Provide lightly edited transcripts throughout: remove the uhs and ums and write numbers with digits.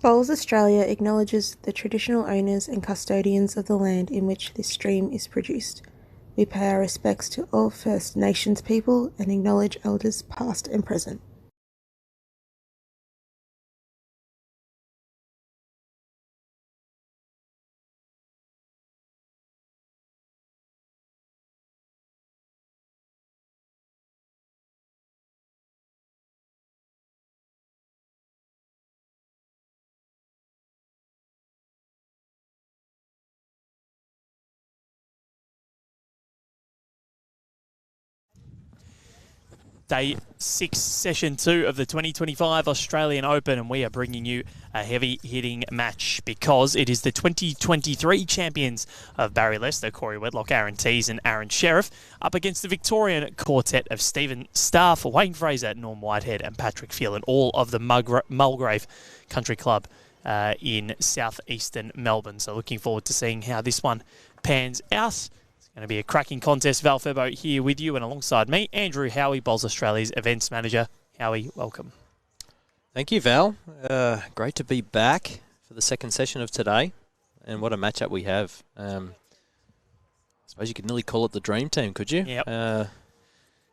Bowls Australia acknowledges the traditional owners and custodians of the land in which this stream is produced. We pay our respects to all First Nations people and acknowledge elders past and present. Day 6, Session 2 of the 2025 Australian Open, and we are bringing you a heavy-hitting match because it is the 2023 champions of Barry Lester, Corey Wedlock, Aaron Teys and Aaron Sherriff, up against the Victorian quartet of Stephen Staff, Wayne Fraser, Norm Whitehead and Patrick Phelan, all of the Mulgrave Country Club in southeastern Melbourne. So looking forward to seeing how this one pans out. Going to be a cracking contest. Val Febo here with you, and alongside me, Andrew Howie, Bowls Australia's events manager. Howie, welcome. Thank you, Val. Great to be back for the second session of today, and what a matchup we have. I suppose you could nearly call it the dream team, could you? Yep.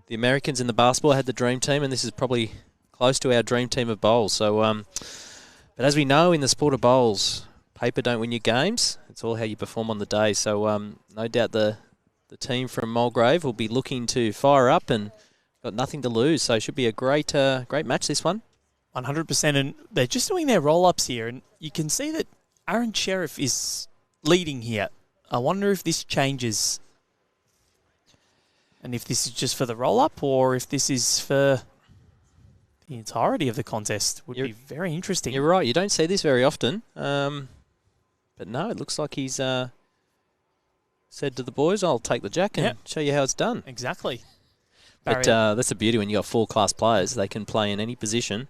The Americans in the basketball had the dream team, and this is probably close to our dream team of bowls. So, but as we know in the sport of bowls, paper don't win your games. It's all how you perform on the day. So, no doubt the team from Mulgrave will be looking to fire up and got nothing to lose. So it should be a great match, this one. 100%. And they're just doing their roll-ups here. And you can see that Aaron Sherriff is leading here. I wonder if this changes. And if this is just for the roll-up or if this is for the entirety of the contest. Would be very interesting. You're right. You don't see this very often. But no, it looks like he's... said to the boys, I'll take the jack and show you how it's done. Exactly. But that's the beauty when you've got full class players. They can play in any position.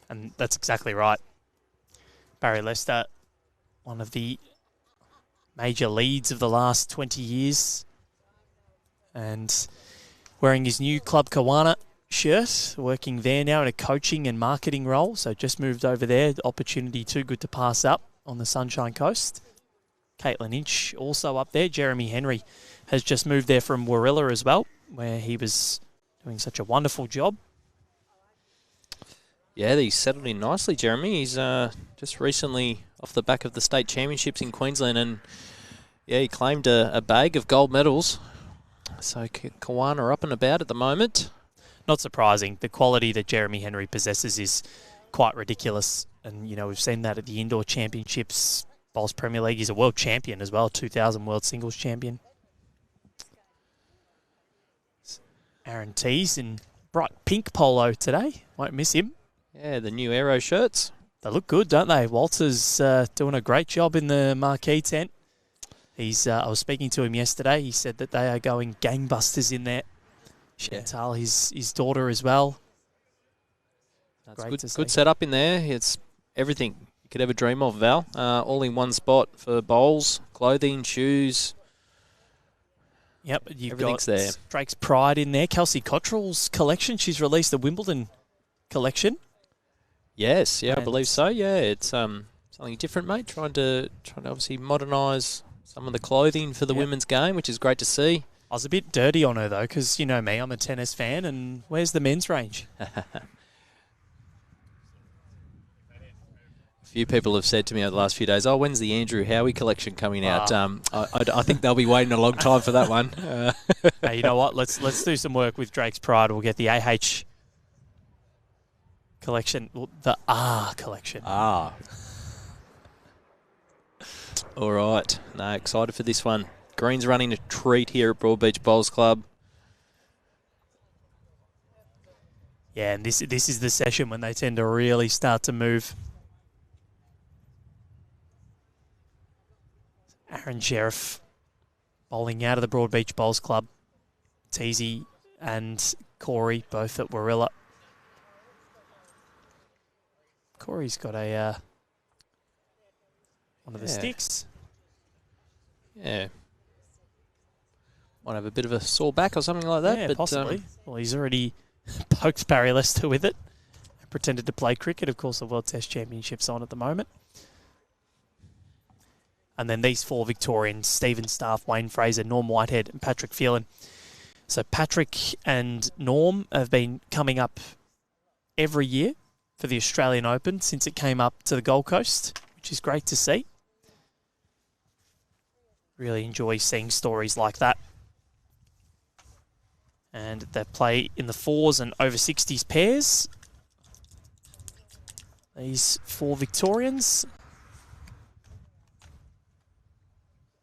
And that's exactly right. Barry Lester, one of the major leads of the last 20 years. And wearing his new Club Kawana shirt, working there now in a coaching and marketing role. So just moved over there. The opportunity too good to pass up on the Sunshine Coast. Caitlin Inch also up there. Jeremy Henry has just moved there from Warilla as well, where he was doing such a wonderful job. Yeah, he's settled in nicely, Jeremy. He's just recently off the back of the state championships in Queensland, and yeah, he claimed a bag of gold medals. So Kawana are up and about at the moment. Not surprising. The quality that Jeremy Henry possesses is quite ridiculous. And, you know, we've seen that at the indoor championships. Bowls Premier League. He's a world champion as well, 2000 world singles champion. Aaron Teys in bright pink polo today. Won't miss him. Yeah, the new Aero shirts. They look good, don't they? Walter's doing a great job in the marquee tent. I was speaking to him yesterday. He said that they are going gangbusters in there. Chantal, his daughter as well. That's good setup in there. It's everything could ever dream of, Val. All in one spot for bowls, clothing, shoes. Yep, you've everything's got there. Drake's Pride in there. Kelsey Cottrell's collection. She's released the Wimbledon collection. Yes, yeah, I believe so. Yeah, it's something different, mate. Trying to obviously modernise some of the clothing for the women's game, which is great to see. I was a bit dirty on her though, because you know me, I'm a tennis fan. And where's the men's range? Few people have said to me over the last few days, when's the Andrew Howie collection coming out? I think they'll be waiting a long time for that one. Hey, you know what? Let's do some work with Drake's Pride. We'll get the AH collection, the R collection. All right. No, excited for this one. Green's running a treat here at Broadbeach Bowls Club. Yeah, and this is the session when they tend to really start to move. Aaron Sherriff bowling out of the Broadbeach Bowls Club. Teysy and Corey both at Warilla. Corey's got a one of the sticks. Yeah. Might have a bit of a sore back or something like that. Yeah, but possibly. Well, he's already poked Barry Lester with it. pretended to play cricket. Of course, the World Test Championship's on at the moment. And then these 4 Victorians, Stephen Staff, Wayne Fraser, Norm Whitehead and Patrick Phelan. So Patrick and Norm have been coming up every year for the Australian Open since it came up to the Gold Coast, which is great to see. Really enjoy seeing stories like that. And they play in the 4s and over 60s pairs. These 4 Victorians.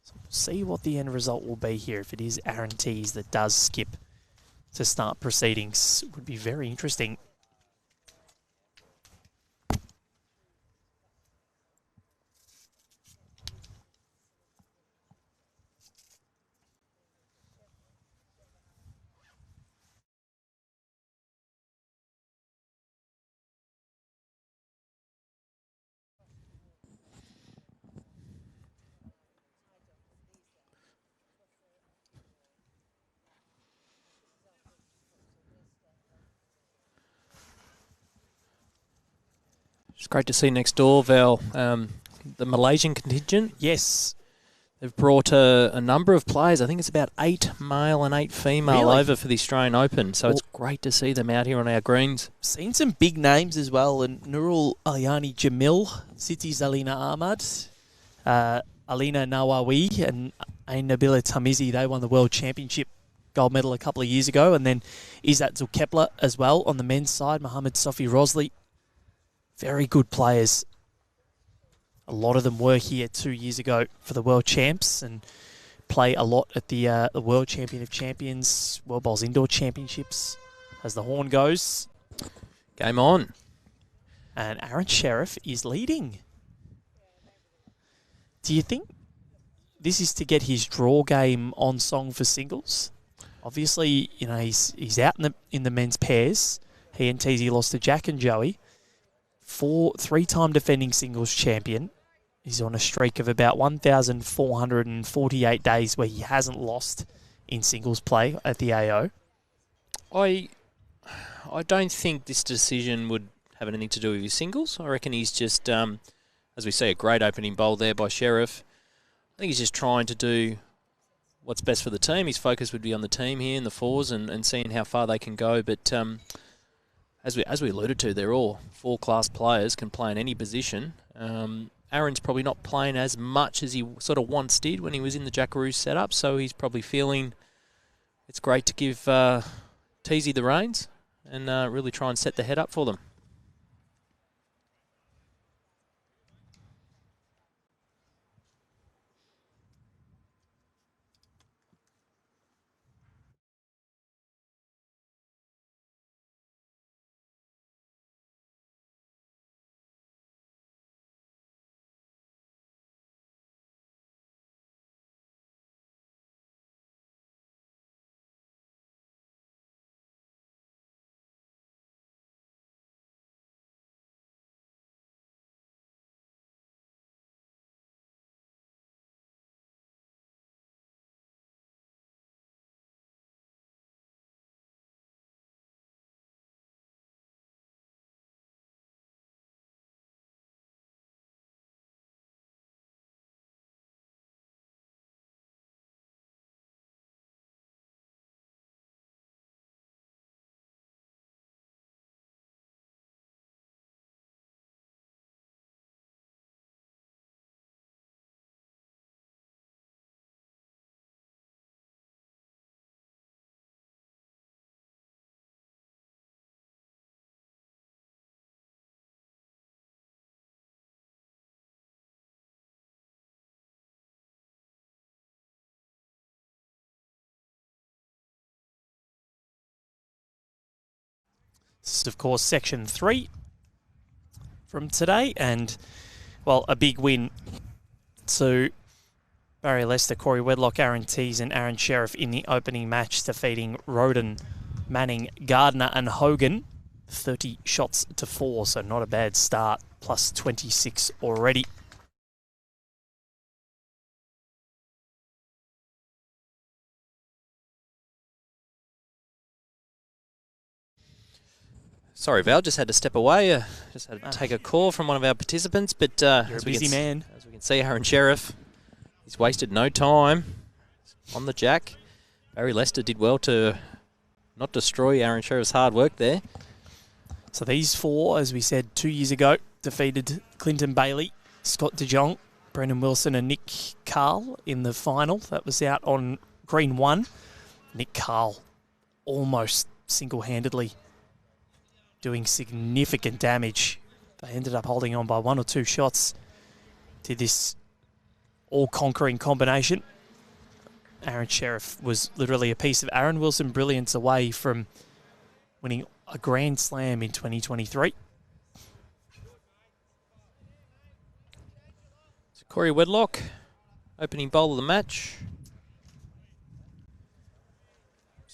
So we'll see what the end result will be here. If it is Aaron Teys that does skip to start proceedings, it would be very interesting. It's great to see next door, Val, the Malaysian contingent. Yes. They've brought a number of players. I think it's about 8 male and 8 female over for the Australian Open. So it's great to see them out here on our greens. Seen some big names as well. And Nurul Alyani Jamil, Siti Zalina Ahmad, Alina Nawawi and Ain Nabila Tamizi. They won the World Championship gold medal a couple of years ago. And then Izzat Zulkepla as well on the men's side. Mohammed Sofi Rosley. Very good players. A lot of them were here 2 years ago for the World Champs and play a lot at the World Champion of Champions, World Bowls Indoor Championships, as the horn goes. Game on. And Aaron Sherriff is leading. Do you think this is to get his draw game on song for singles? Obviously, you know, he's out in the men's pairs. He and Teysy lost to Jack and Joey. 3-time defending singles champion. He's on a streak of about 1,448 days where he hasn't lost in singles play at the AO. I don't think this decision would have anything to do with his singles. I reckon he's just, as we see, a great opening bowl there by Sherriff. I think he's just trying to do what's best for the team. His focus would be on the team here in the 4s and seeing how far they can go. But as we alluded to, they're all 4-class players, can play in any position. Aaron's probably not playing as much as he sort of once did when he was in the Jackaroo setup, so he's probably feeling it's great to give Teysy the reins and really try and set the head up for them. This is, of course, Section 3 from today. And, well, a big win to Barry Lester, Corey Wedlock, Aaron Teys and Aaron Sherriff in the opening match, defeating Roden, Manning, Gardner and Hogan. 30 shots to 4, so not a bad start, plus 26 already. Sorry, Val, just had to step away. Just had to take a call from one of our participants. But You're a busy man. As we can see, Aaron Sherriff, he's wasted no time on the jack. Barry Lester did well to not destroy Aaron Sherriff's hard work there. So these four, as we said 2 years ago, defeated Clinton Bailey, Scott De Jong, Brendan Wilson and Nick Carl in the final. That was out on green 1. Nick Carl almost single-handedly doing significant damage. They ended up holding on by 1 or 2 shots to this all-conquering combination. Aaron Sherriff was literally a piece of Aaron Wilson brilliance away from winning a Grand Slam in 2023. So Corey Wedlock, opening bowl of the match.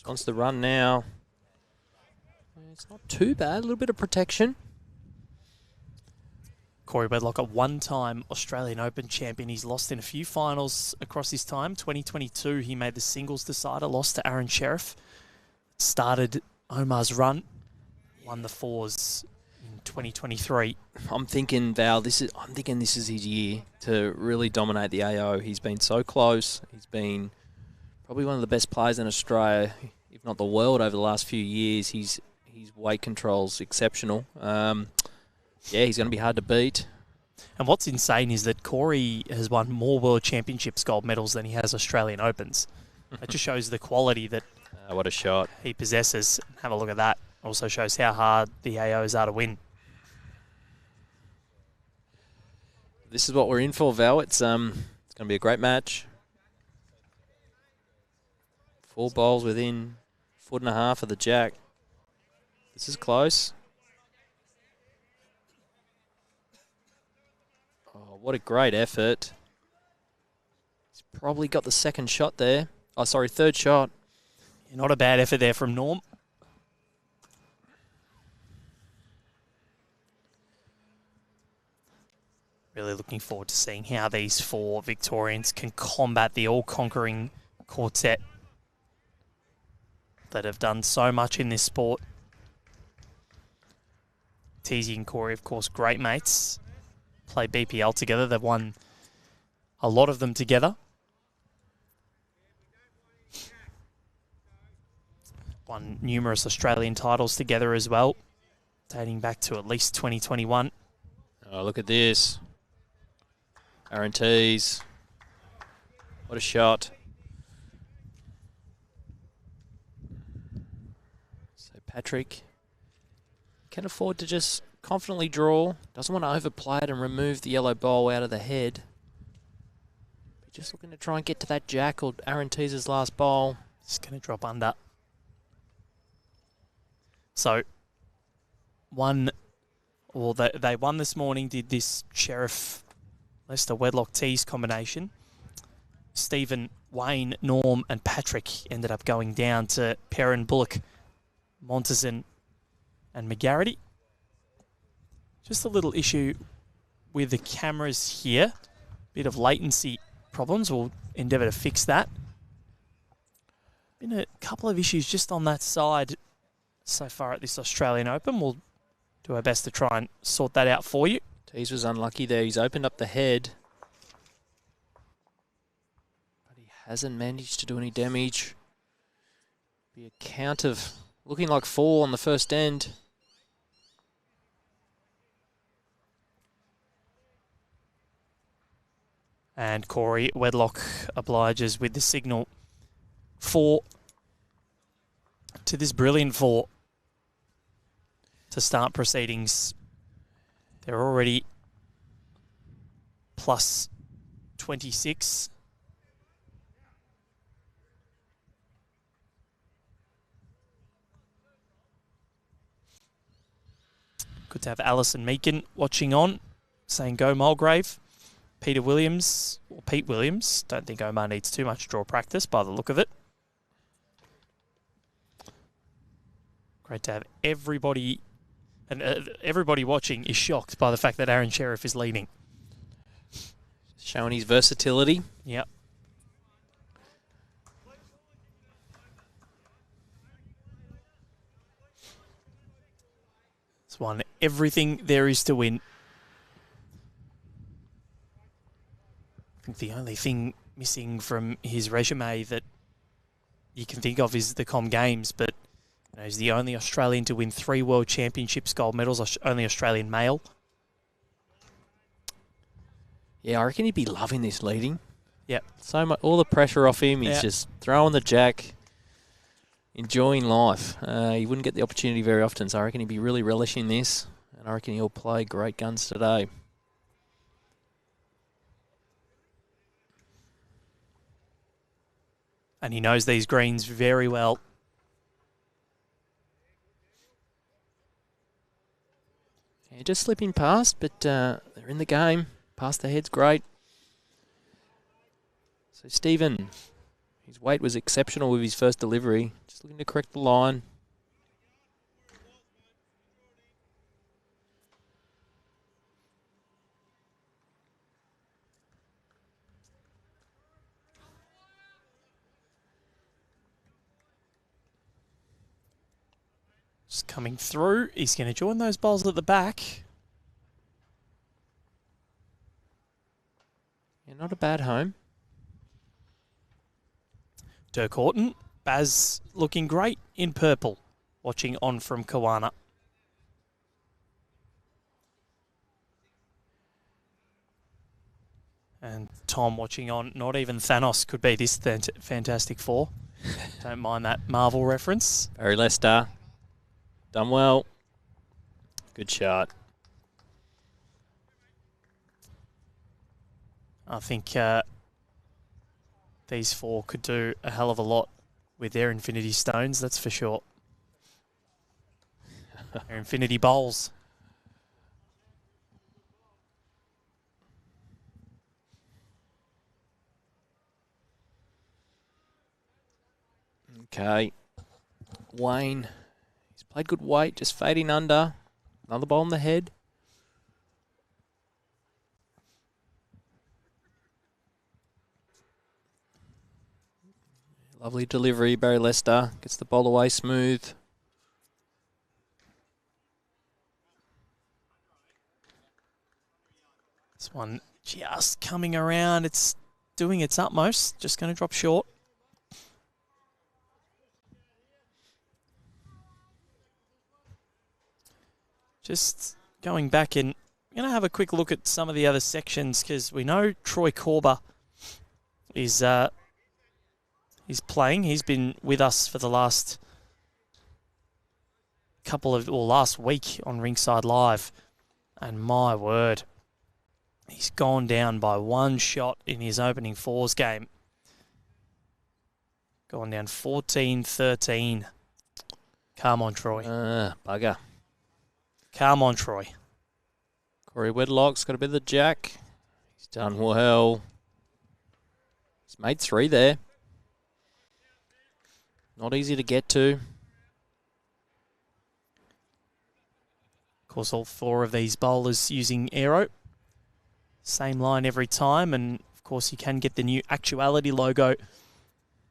Wants the run now. It's not too bad, a little bit of protection. Corey Wedlock, a one-time Australian Open champion. He's lost in a few finals across his time. 2022, he made the singles decider, lost to Aaron Sherriff. Started Omar's run, won the fours in 2023. I'm thinking, Val, this is his year to really dominate the AO. He's been so close. He's been probably one of the best players in Australia, if not the world, over the last few years. His weight control's exceptional. He's going to be hard to beat. And what's insane is that Corey has won more World Championships gold medals than he has Australian Opens. That just shows the quality that what a shot he possesses. Have a look at that. Also shows how hard the AOs are to win. This is what we're in for, Val. It's going to be a great match. 4 bowls within 1.5 foot of the jack. This is close. Oh, what a great effort. He's probably got the second shot there. Oh, sorry, third shot. Not a bad effort there from Norm. Really looking forward to seeing how these 4 Victorians can combat the all-conquering quartet that have done so much in this sport. Teys and Corey, of course, great mates. Play BPL together. They've won a lot of them together. Won numerous Australian titles together as well, dating back to at least 2021. Oh, look at this. Aaron Teys. What a shot. So Patrick can afford to just confidently draw. Doesn't want to overplay it and remove the yellow ball out of the head. Just looking to try and get to that jack or Aaron Teys' last bowl. Just going to drop under. So, they won this morning, did this Sherriff, Lester, Wedlock, Teys combination. Stephen, Wayne, Norm and Patrick ended up going down to Perrin, Bullock, Montezin and McGarity. Just a little issue with the cameras here. Bit of latency problems. We'll endeavour to fix that. Been a couple of issues just on that side so far at this Australian Open. We'll do our best to try and sort that out for you. Teys was unlucky there. He's opened up the head. But he hasn't managed to do any damage. Be a count of looking like 4 on the first end. And Corey Wedlock obliges with the signal 4 to this brilliant 4 to start proceedings. They're already plus 26. Good to have Alison Meakin watching on, saying go Mulgrave. Pete Williams, don't think Omar needs too much draw practice by the look of it. Great to have everybody, and everybody watching is shocked by the fact that Aaron Sherriff is leading. Showing his versatility. Yep. He's won everything there is to win. I think the only thing missing from his resume that you can think of is the Com Games, but he's the only Australian to win 3 World Championships gold medals, only Australian male. Yeah, I reckon he'd be loving this leading. Yep. So much, all the pressure off him. He's just throwing the jack, enjoying life. He wouldn't get the opportunity very often, so I reckon he'd be really relishing this. And I reckon he'll play great guns today. And he knows these greens very well. Yeah, just slipping past, but they're in the game. Past the head's great. So Stephen, his weight was exceptional with his first delivery. Just looking to correct the line. Just coming through. He's going to join those bowls at the back. Yeah, not a bad home. Dirk Horton. Baz looking great in purple. Watching on from Kawana. And Tom watching on. Not even Thanos could be this Fantastic Four. Don't mind that Marvel reference. Barry Lester. Done well. Good shot. I think these 4 could do a hell of a lot with their Infinity Stones, that's for sure. Their Infinity Bowls. Okay. Wayne. He's played good weight, just fading under. Another ball on the head. Lovely delivery, Barry Lester. Gets the ball away smooth. This one just coming around. It's doing its utmost. Just going to drop short. Just going back and going to have a quick look at some of the other sections because we know Troy Corber is playing. He's been with us for the last last week on Rinkside Live. And my word, he's gone down by 1 shot in his opening 4s game. Gone down 14-13. Come on, Troy. Bugger. Come on, Troy. Corey Wedlock's got a bit of the jack. He's done well. He's made 3 there. Not easy to get to. Of course, all 4 of these bowlers using aero. Same line every time. And, of course, you can get the new Actuality logo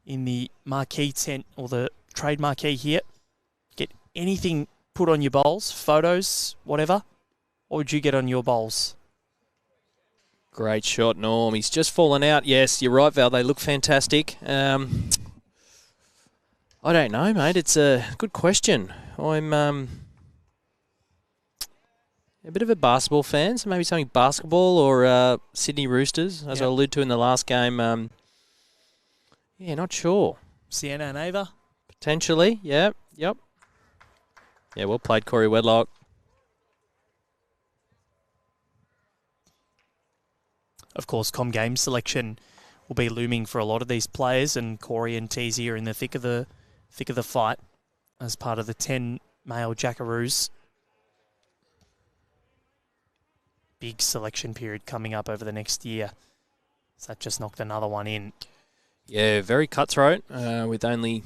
in the marquee tent or the trade marquee here. Get anything put on your bowls, photos, whatever. What would you get on your bowls? Great shot, Norm. He's just fallen out. Yes, you're right, Val. They look fantastic. I don't know, mate. It's a good question. I'm a bit of a basketball fan, so maybe something basketball or Sydney Roosters, as I alluded to in the last game. Yeah, not sure. Sienna and Ava? Potentially, yep. Yeah, well played, Corey Wedlock. Of course, Com Games selection will be looming for a lot of these players, and Corey and Teys are in the thick of the fight as part of the 10 male Jackaroos. Big selection period coming up over the next year. So that just knocked another one in. Yeah, very cutthroat with only,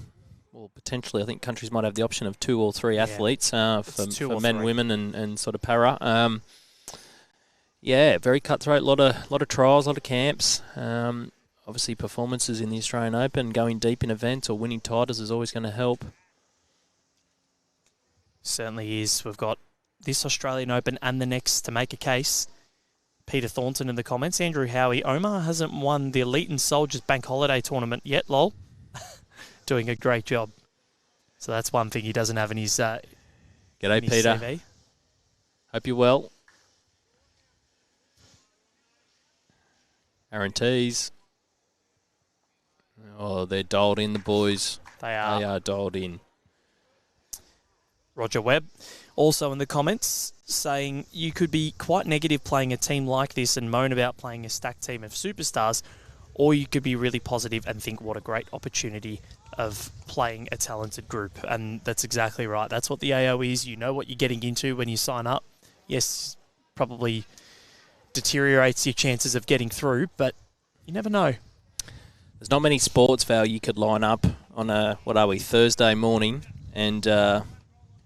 well, potentially I think countries might have the option of 2 or 3 athletes for men, women and sort of para. Yeah, very cutthroat, lot of trials, lot of camps. Obviously performances in the Australian Open, going deep in events or winning titles is always going to help. Certainly is. We've got this Australian Open and the next to make a case. Peter Thornton in the comments. Andrew Howie, Omar hasn't won the Elite and Soldiers Bank Holiday Tournament yet, lol. Doing a great job. So that's one thing he doesn't have in his G'day, in his Peter. CV. Hope you're well. Aaron Teys. Oh, they're dialed in, the boys. They are. They are dialed in. Roger Webb, also in the comments, saying you could be quite negative playing a team like this and moan about playing a stacked team of superstars, or you could be really positive and think what a great opportunity of playing a talented group. And that's exactly right. That's what the AO is. You know what you're getting into when you sign up. Yes, probably deteriorates your chances of getting through, but you never know. There's not many sports, Val, you could line up on a, Thursday morning and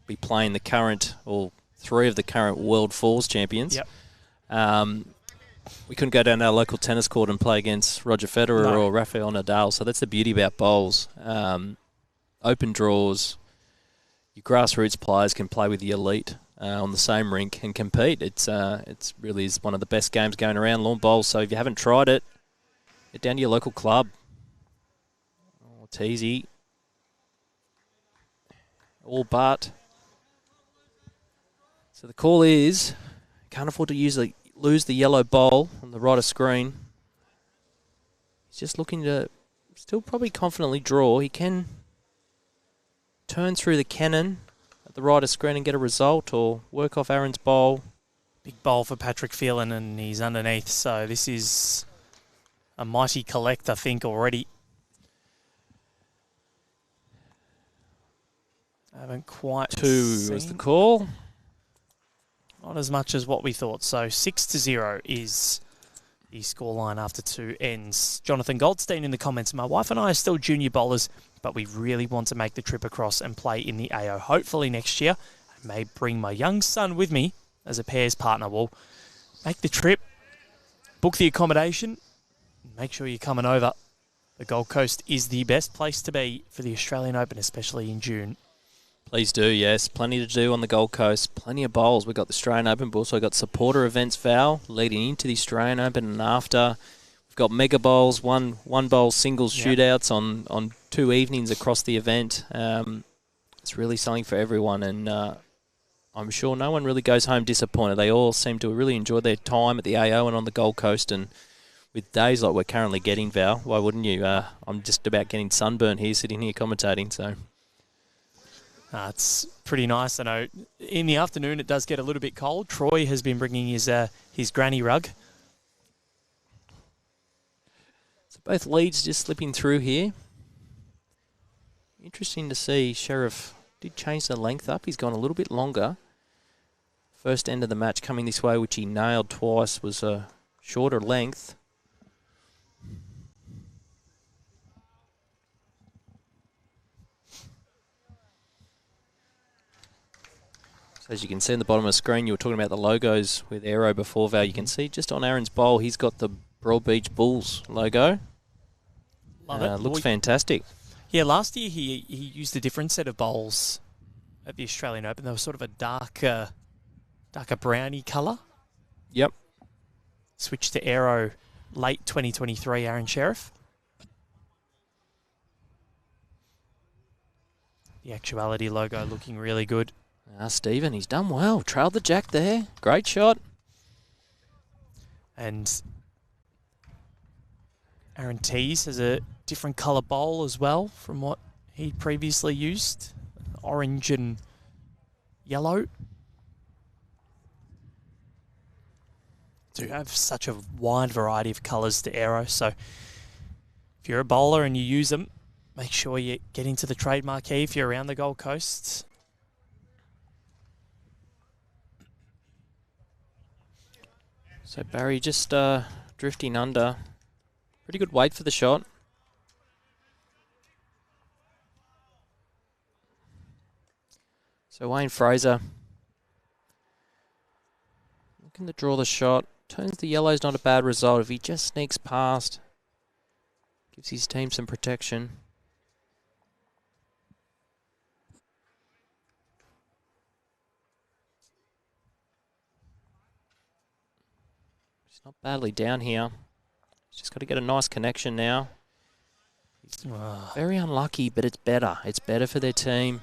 be playing the current, or three of the current World Fours champions. Yep. We couldn't go down to our local tennis court and play against Roger Federer or Rafael Nadal, so that's the beauty about bowls. Open draws, your grassroots players can play with the elite on the same rink and compete. It's really is one of the best games going around, lawn bowls, so if you haven't tried it, get down to your local club. Oh, Teysy. All but. So the call is, can't afford to lose the yellow bowl on the right of screen. He's just looking to still probably confidently draw. He can turn through the cannon at the right of screen and get a result, or work off Aaron's bowl. Big bowl for Patrick Phelan, and he's underneath. So this is a mighty collect, I think, already. I haven't quite 2 was the call. Not as much as what we thought. So 6-0 is the scoreline after 2 ends. Jonathan Goldstein in the comments. My wife and I are still junior bowlers, but we really want to make the trip across and play in the AO. Hopefully next year. I may bring my young son with me as a pairs partner. We'll make the trip, book the accommodation, make sure you're coming over. The Gold Coast is the best place to be for the Australian Open, especially in June. Please do, yes. Plenty to do on the Gold Coast. Plenty of bowls. We've got the Australian Open, but also got supporter events, Val, leading into the Australian Open and after. We've got mega bowls, one bowl singles shootouts on 2 evenings across the event. It's really something for everyone, and I'm sure no one really goes home disappointed. They all seem to really enjoy their time at the AO and on the Gold Coast, and with days like we're currently getting, Val, why wouldn't you? I'm just about getting sunburnt here, sitting here commentating, so... It's pretty nice. I know in the afternoon it does get a little bit cold. Troy has been bringing his granny rug. So both leads just slipping through here. Interesting to see Sherriff did change the length up. He's gone a little bit longer. First end of the match coming this way, which he nailed twice, was a shorter length. So as you can see in the bottom of the screen, you were talking about the logos with Aero before, Val. You can see just on Aaron's bowl, he's got the Broadbeach Bulls logo. Love it. Looks fantastic. Yeah, last year he used a different set of bowls at the Australian Open. They were sort of a darker browny colour. Yep. Switched to Aero late 2023, Aaron Sherriff. The Actuality logo looking really good. Stephen, he's done well. Trailed the jack there. Great shot. And Aaron Teys has a different colour bowl as well from what he previously used. Orange and yellow. Do have such a wide variety of colours to Aero. So if you're a bowler and you use them, make sure you get into the trademark key if you're around the Gold Coast. So Barry just drifting under. Pretty good weight for the shot. So Wayne Fraser looking to draw the shot. Turns the yellow's not a bad result. If he just sneaks past, gives his team some protection. He's not badly down here. He's just got to get a nice connection now. He's very unlucky, but it's better. It's better for their team.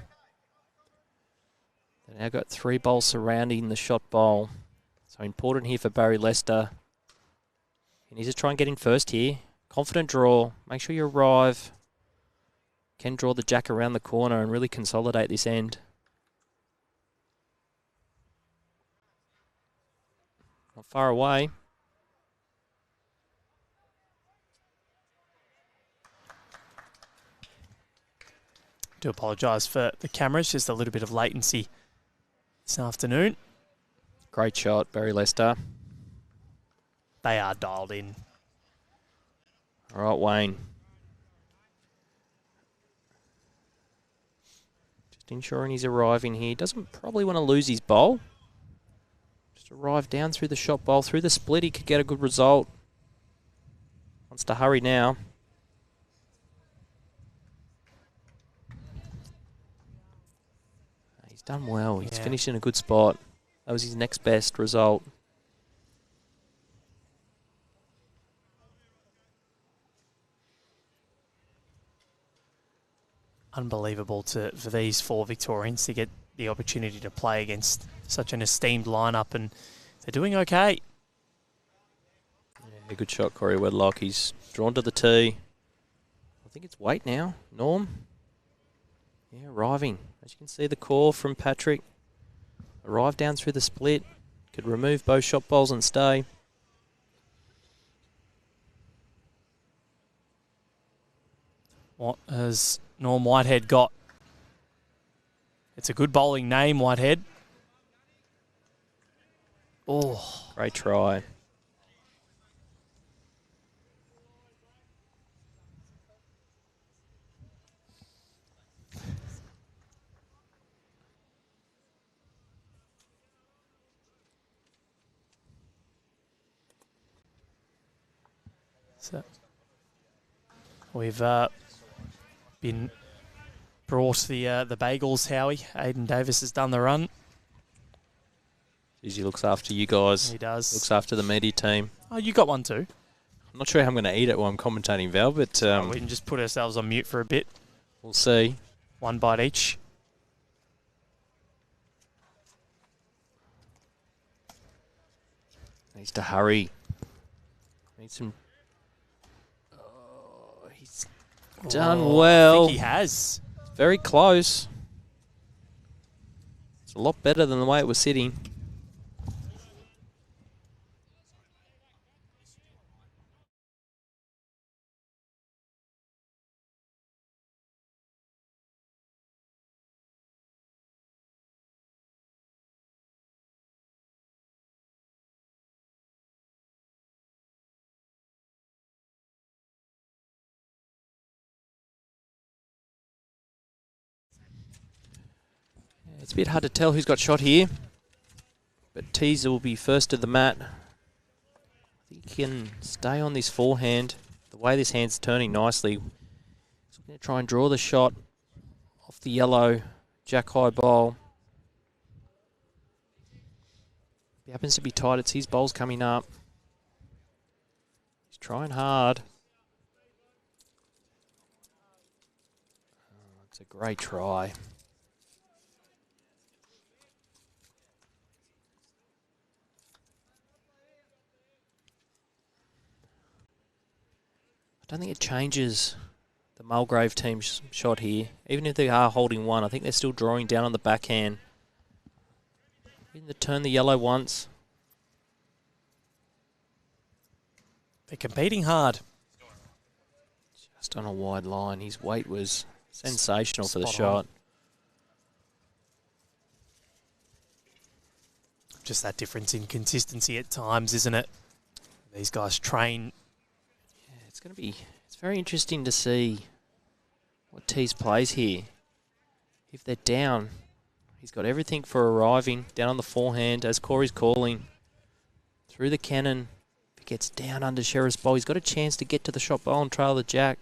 They've now got 3 bowls surrounding the shot bowl. So important here for Barry Lester. He needs to try and get in first here. Confident draw. Make sure you arrive. Can draw the jack around the corner and really consolidate this end. Not far away. Do apologise for the cameras, just a little bit of latency this afternoon. Great shot, Barry Lester. They are dialed in. All right, Wayne. Just ensuring he's arriving here. Doesn't probably want to lose his bowl. Just arrive down through the shot bowl. Through the split, he could get a good result. Wants to hurry now. He's done well. He's finished in a good spot. That was his next best result. Unbelievable for these 4 Victorians to get the opportunity to play against such an esteemed lineup, and they're doing okay. Yeah, good shot, Corey Wedlock. He's drawn to the tee. I think it's weight now. Norm. Yeah, arriving. As you can see, the core from Patrick. Arrived down through the split. Could remove both shot bowls and stay. What has Norm Whitehead got? It's a good bowling name, Whitehead. Oh, great try. So we've been brought the bagels, Howie. Aidan Davis has done the run. He looks after you guys. He does. Looks after the media team. Oh, you got one too. I'm not sure how I'm going to eat it while I'm commentating, Val, but we can just put ourselves on mute for a bit. We'll see. 1 bite each. Needs to hurry. Needs some. He's done well. I think he has. Very close. It's a lot better than the way it was sitting. It's a bit hard to tell who's got shot here, but Teys will be first to the mat. I think he can stay on this forehand. The way this hand's turning nicely. He's going to try and draw the shot off the yellow jack high bowl. If he happens to be tight, it's his bowls coming up. He's trying hard. Oh, it's a great try. I don't think it changes the Mulgrave team's shot here. Even if they are holding 1, I think they're still drawing down on the backhand. Getting to turn the yellow once. They're competing hard. Just on a wide line. His weight was sensational for the Spot shot. on. Just that difference in consistency at times, isn't it? These guys train. It's very interesting to see what Teys plays here. If they're down, he's got everything for arriving down on the forehand as Corey's calling. Through the cannon, if he gets down under Sherriff's bowl, he's got a chance to get to the shot bowl and trail the jack.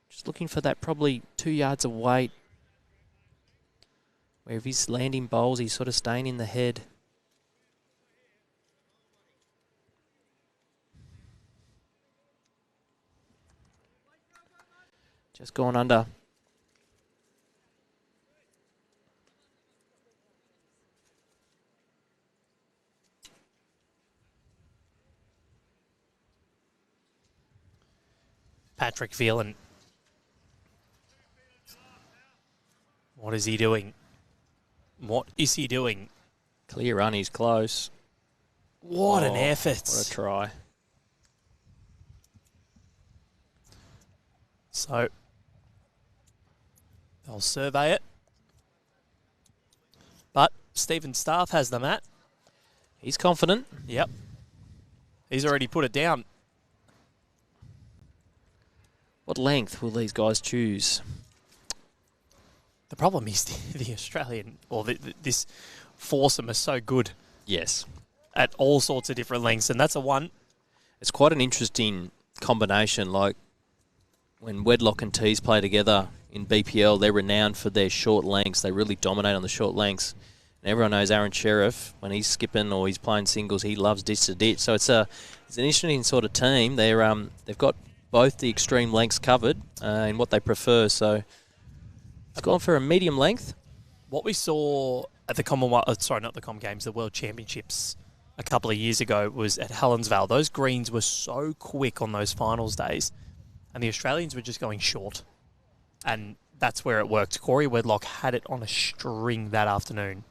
Just looking for that probably 2 yards of weight. Where if he's landing bowls, he's sort of staying in the head. Just gone under. Patrick Phelan. What is he doing? What is he doing? Clear run, he's close. What an effort. What a try. So, they'll survey it. But Stephen Staff has the mat. He's confident. Yep. He's already put it down. What length will these guys choose? The problem is the Australian, or this foursome is so good Yes. at all sorts of different lengths, and that's a one. It's quite an interesting combination. Like when Wedlock and Teys play together in BPL, they're renowned for their short lengths. They really dominate on the short lengths. And everyone knows Aaron Sherriff, when he's skipping or he's playing singles, he loves ditch to ditch. So it's an interesting sort of team. They've got both the extreme lengths covered in what they prefer. So it's gone for a medium length. What we saw at the Commonwealth, not the Com Games, the World Championships a couple of years ago was at Helensvale. Those greens were so quick on those finals days, and the Australians were just going short. And that's where it worked. Corey Wedlock had it on a string that afternoon.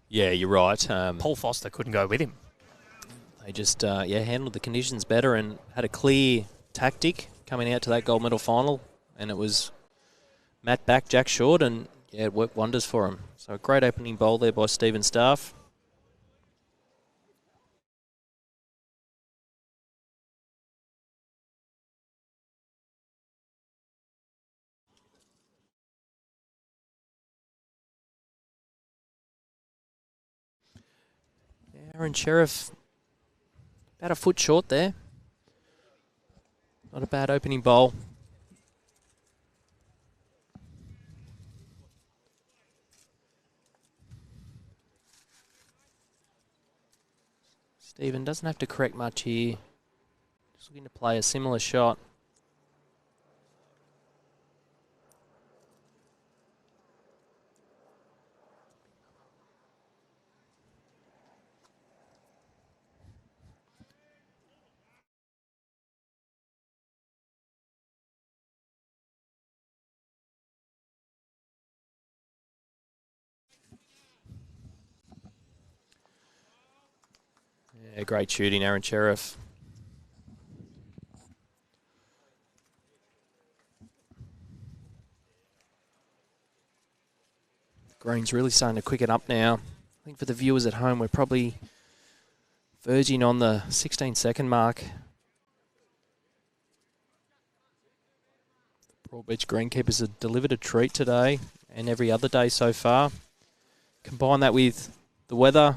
Yeah, you're right. Paul Foster couldn't go with him. They just handled the conditions better and had a clear tactic coming out to that gold medal final, and it was Matt back, Jack short, and it worked wonders for him. So a great opening bowl there by Stephen Staff. Aaron Sherriff, about a foot short there. Not a bad opening bowl. Stephen doesn't have to correct much here. Just looking to play a similar shot. Yeah, great shooting, Aaron Sherriff. Green's really starting to quicken up now. I think for the viewers at home, we're probably verging on the 16-second mark. Broadbeach greenkeepers have delivered a treat today and every other day so far. Combine that with the weather,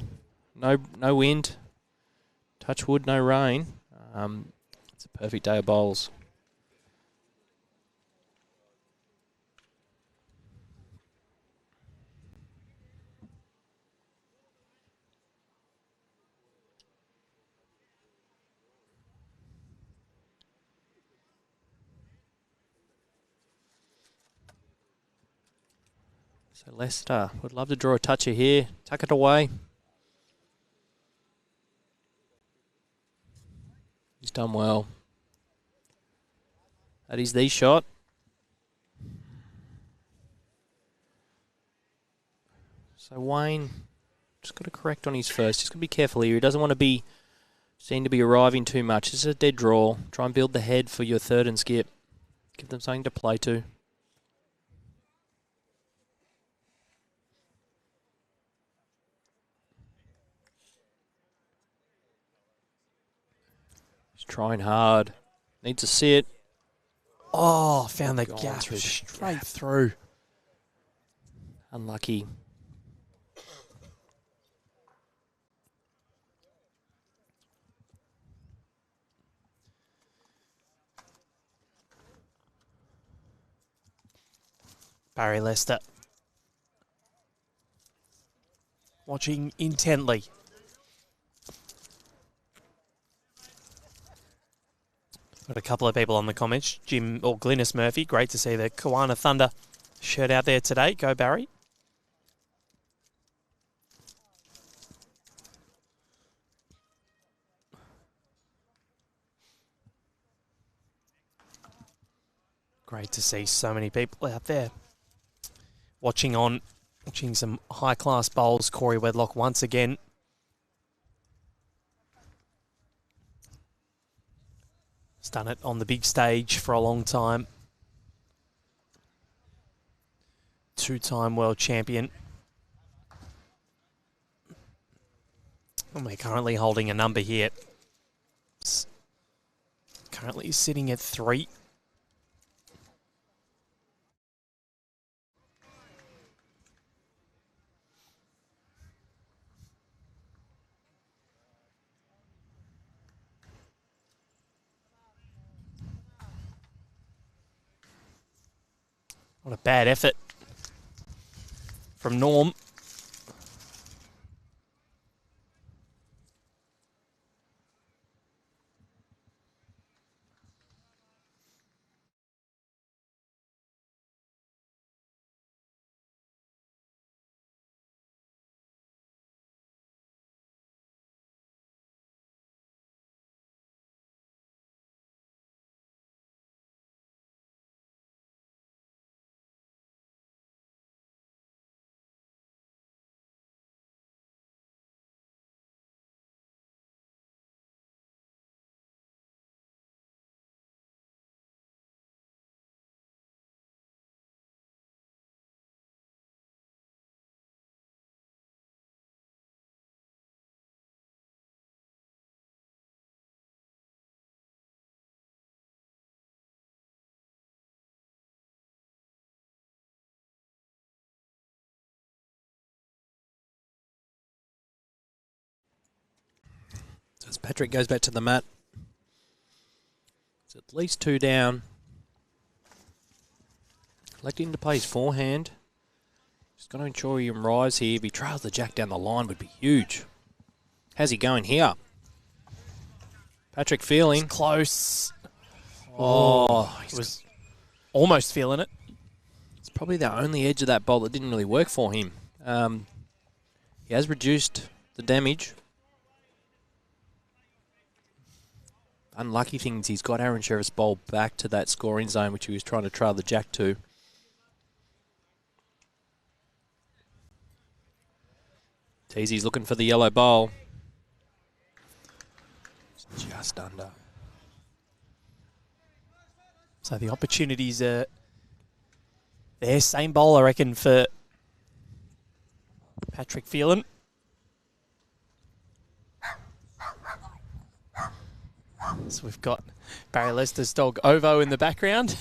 no wind, touch wood, no rain. It's a perfect day of bowls. So Lester would love to draw a toucher here. Tuck it away. He's done well. That is the shot. So Wayne just got to correct on his first. Just got to be careful here. He doesn't want to be seen to be arriving too much. This is a dead draw. Try and build the head for your third and skip. Give them something to play to. He's trying hard. Needs to sit. Oh, found the Gone gap through the straight gap. through. Unlucky. Barry Lester watching intently. Got a couple of people on the comments. Jim or Glynis Murphy. Great to see the Kiwana Thunder shirt out there today. Go Barry. Great to see so many people out there watching some high-class bowls. Corey Wedlock once again. He's done it on the big stage for a long time. Two-time world champion. And we're currently holding a number here. It's currently sitting at 3. What a bad effort from Norm. As Patrick goes back to the mat, it's at least 2 down. Electing to play his forehand. Just got to ensure he can rise here. If he trails the jack down the line, would be huge. How's he going here? Patrick Phelan. Close. He was almost feeling it. It's probably the only edge of that bowl that didn't really work for him. He has reduced the damage. Unlucky things, he's got Aaron Sherriff's bowl back to that scoring zone, which he was trying to trail the jack to. Teys looking for the yellow bowl. It's just under. So the opportunities are there. Same bowl, I reckon, for Patrick Phelan. So we've got Barry Lester's dog Ovo in the background.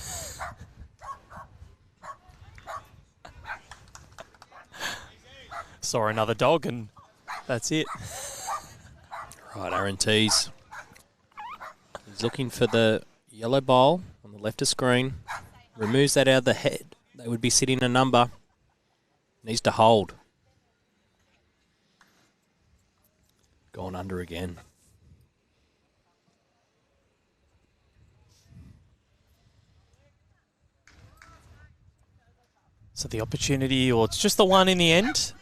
Saw another dog and that's it. Right, Aaron Teys. He's looking for the yellow bowl on the left of screen. Removes that out of the head. They would be sitting a number. Needs to hold. Gone under again. So the opportunity, or it's just the one in the end.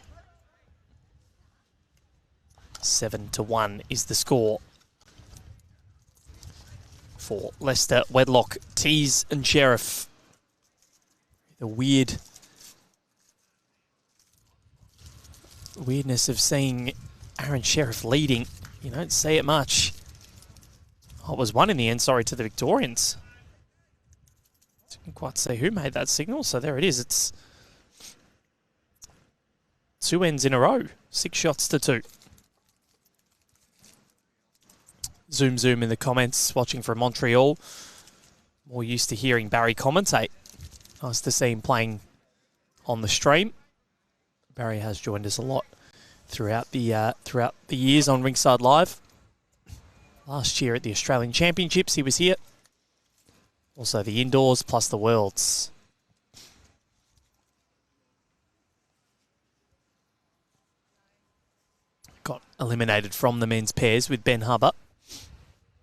7-1 is the score for Leicester, Wedlock, Teys and Sherriff. The weirdness of seeing Aaron Sherriff leading. You don't see it much. Oh, it was 1 in the end, sorry, to the Victorians. Didn't quite see who made that signal, so there it is. It's 2 ends in a row, 6 shots to 2. Zoom in the comments, watching from Montreal. More used to hearing Barry commentate. Nice to see him playing on the stream. Barry has joined us a lot throughout the years on Rinkside Live. Last year at the Australian Championships, he was here. Also the indoors plus the Worlds. Got eliminated from the men's pairs with Ben Hubbard.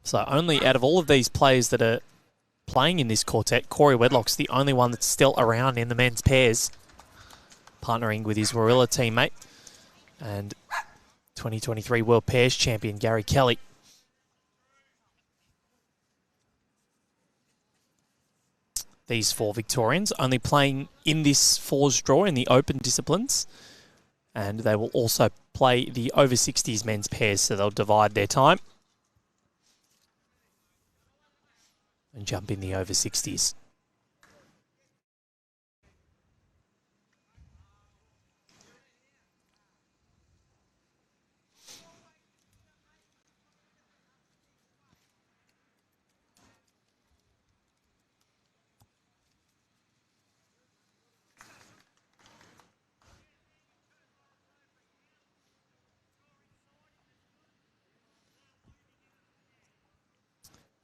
So only out of all of these players that are playing in this quartet, Corey Wedlock's the only one that's still around in the men's pairs, partnering with his Warilla teammate and 2023 World Pairs champion Gary Kelly. These 4 Victorians only playing in this fours draw in the open disciplines, and they will also play the over 60s men's pairs, so they'll divide their time and jump in the over 60s.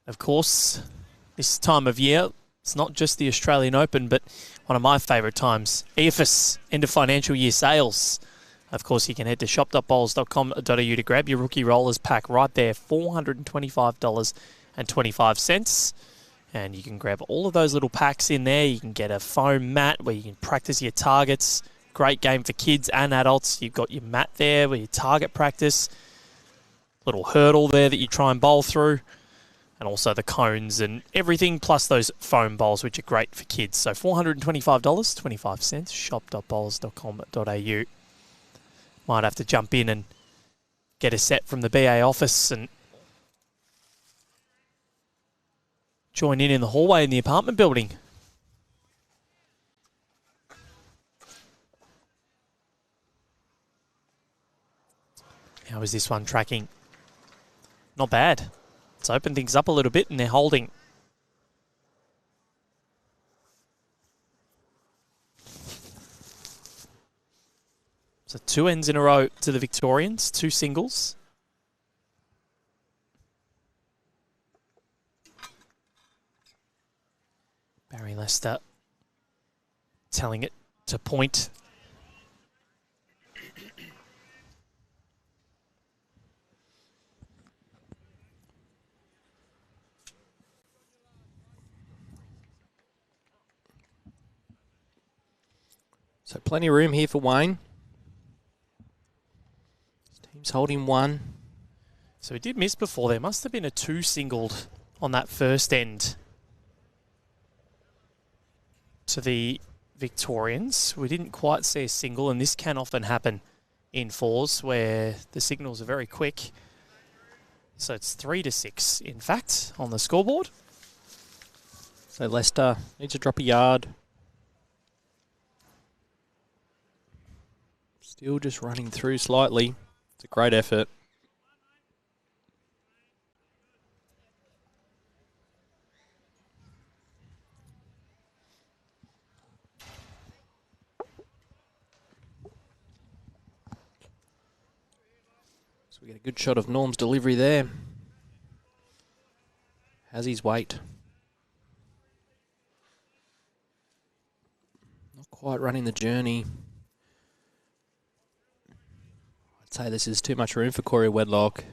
Of course, this time of year, it's not just the Australian Open, but one of my favourite times, EFS, end of financial year sales. Of course, you can head to shop.bowls.com.au to grab your rookie rollers pack right there, $425.25. And you can grab all of those little packs in there. You can get a foam mat where you can practice your targets. Great game for kids and adults. You've got your mat there where you target practice. Little hurdle there that you try and bowl through. And also the cones and everything, plus those foam bowls, which are great for kids. So $425.25, shop.bowls.com.au. Might have to jump in and get a set from the BA office and join in the hallway in the apartment building. How is this one tracking? Not bad. It's opened things up a little bit and they're holding. So 2 ends in a row to the Victorians, 2 singles. Barry Lester telling it to point. So plenty of room here for Wayne. His team's holding 1. So he did miss before. There must have been a 2 singled on that first end to the Victorians. We didn't quite see a single, and this can often happen in fours where the signals are very quick. So it's 3-6, in fact, on the scoreboard. So Leicester needs to drop a yard. Still just running through slightly. It's a great effort. So we get a good shot of Norm's delivery there. Has his weight. Not quite running the journey. I'd say this is too much room for Corey Wedlock. He's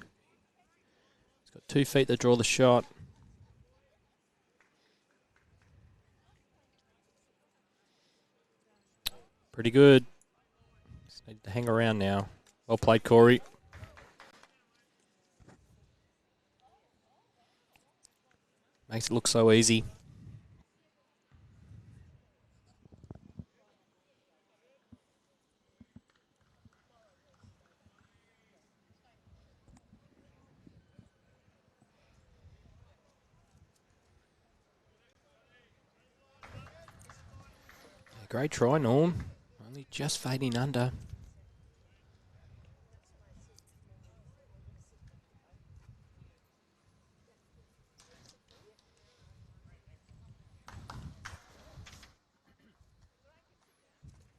got 2 feet to draw the shot. Pretty good. Just need to hang around now. Well played, Corey. Makes it look so easy. Great try, Norm. Only just fading under.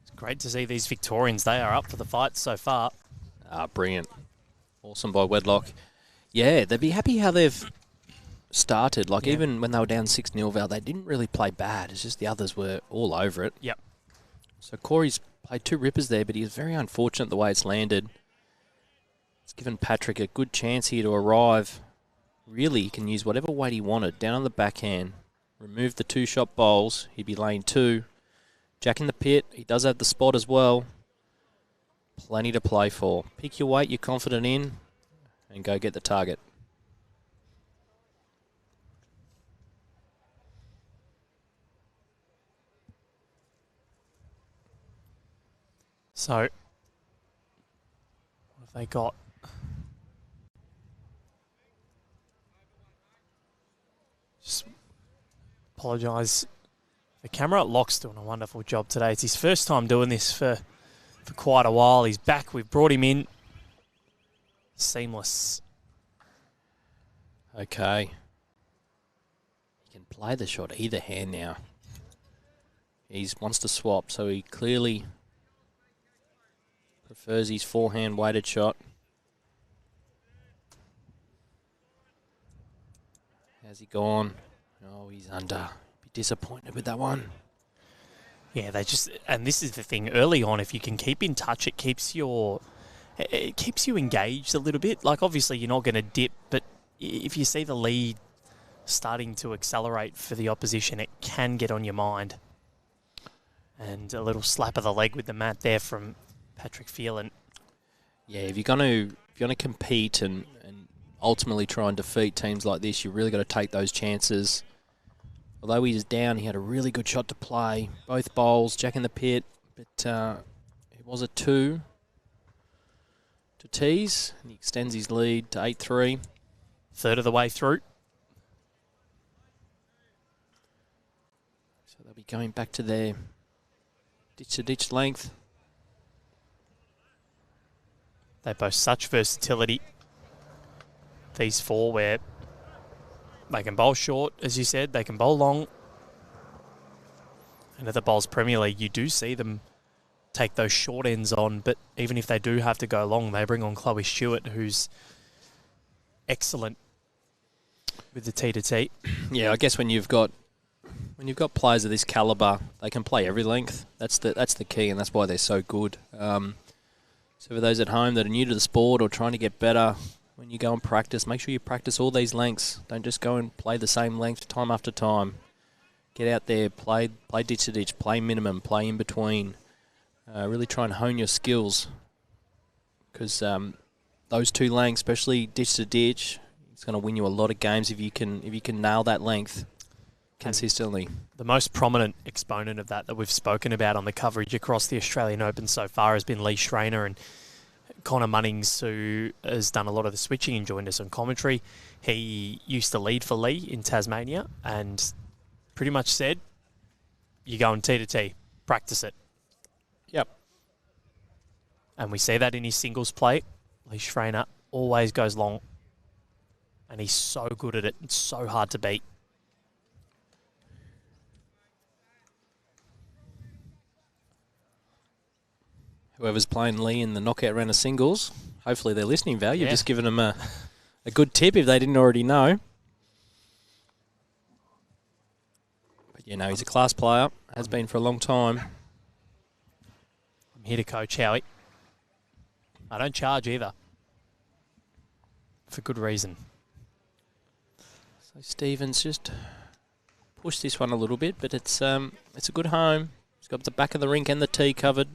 It's great to see these Victorians. They are up for the fight so far. Brilliant. Awesome by Wedlock. Yeah, they'd be happy how they've started. Like, even when they were down 6-0, Val, they didn't really play bad. It's just the others were all over it. Yep. So Corey's played 2 rippers there, but he was very unfortunate the way it's landed. It's given Patrick a good chance here to arrive really he can use whatever weight he wanted. Down on the backhand, remove the 2-shot bowls. He'd be laying 2. Jack in the pit. He does have the spot as well. Plenty to play for. Pick your weight you're confident in and go get the target. So, what have they got? Just apologise. The camera at Lock's doing a wonderful job today. It's his first time doing this for quite a while. He's back. We've brought him in. Seamless. Okay. He can play the shot either hand now. He wants to swap, so he clearly prefers his forehand weighted shot. How's he gone? Oh, he's under. Be disappointed with that one. Yeah, and this is the thing, early on, if you can keep in touch, it keeps you engaged a little bit. Like, obviously, you're not going to dip, but if you see the lead starting to accelerate for the opposition, it can get on your mind. And a little slap of the leg with the mat there from Patrick Phelan. Yeah, if you're going to compete and ultimately try and defeat teams like this, you really got to take those chances. Although he was down, he had a really good shot to play. Both bowls, Jack in the pit, but it was a 2 to Teys, and he extends his lead to 8-3. Third of the way through. So they'll be going back to their ditch-to-ditch length. They boast such versatility, these four, where they can bowl short, as you said, they can bowl long. And at the Bowls Premier League, you do see them take those short ends on, but even if they do have to go long, they bring on Chloe Stewart, who's excellent with the T-to-T. Yeah, I guess when you've got players of this calibre, they can play every length. That's the key, and that's why they're so good. So for those at home that are new to the sport or trying to get better, when you go and practice, make sure you practice all these lengths. Don't just go and play the same length time after time. Get out there, play ditch to ditch, play minimum, play in between. Really try and hone your skills, because those 2 lengths, especially ditch to ditch, it's going to win you a lot of games if you can nail that length consistently. And the most prominent exponent of that we've spoken about on the coverage across the Australian Open so far has been Lee Schreiner, and Connor Munnings, who has done a lot of the switching and joined us on commentary. He used to lead for Lee in Tasmania and pretty much said, you go on T-to-T, practice it. Yep. And we see that in his singles play. Lee Schreiner always goes long, and he's so good at it. It's so hard to beat. Whoever's playing Lee in the knockout round of singles, hopefully they're listening, Val. You've just given them a good tip if they didn't already know. But, he's a class player. Has been for a long time. I'm here to coach Howie. I don't charge either. For good reason. So Stevens just pushed this one a little bit, but it's a good home. He's got the back of the rink and the tee covered.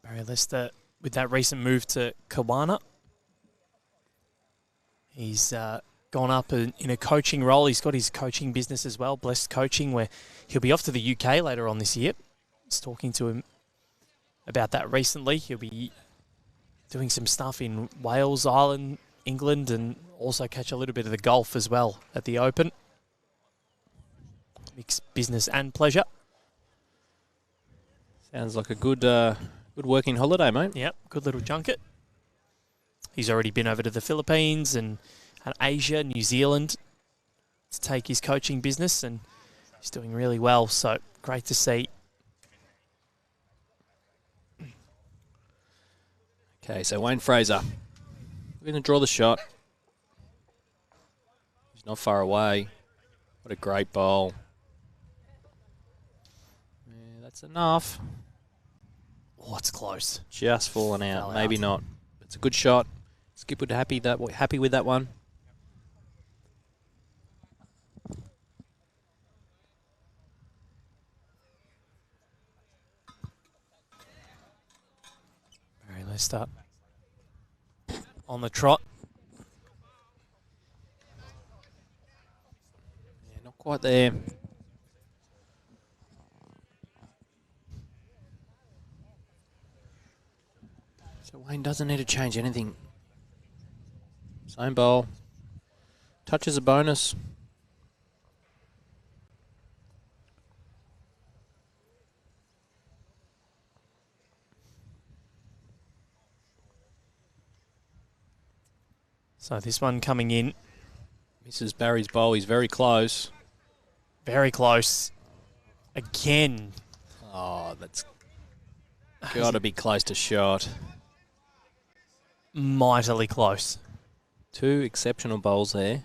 Barry Lester, with that recent move to Kawana, he's gone up in a coaching role. He's got his coaching business as well, Blessed Coaching, where he'll be off to the UK later on this year. I was talking to him about that recently. He'll be doing some stuff in Wales, Ireland, England, and also catch a little bit of the golf as well at the Open. Mixed business and pleasure. Sounds like a good working holiday, mate. Yep, good little junket. He's already been over to the Philippines and Asia, New Zealand to take his coaching business, and he's doing really well, so great to see. Okay, so Wayne Fraser. We're going to draw the shot. He's not far away. What a great bowl. Yeah, That's enough. Oh, it's close. Just fallen out. Fell Maybe out. not. It's a good shot. Skip would happy with that one. Very low start. On the trot. Yeah, not quite there. So Wayne doesn't need to change anything. Same bowl. Touch is a bonus. So this one coming in. Misses Barry's bowl. He's very close. Very close. Again. Oh, that's got to be close to shot. Mightily close. Two exceptional bowls there.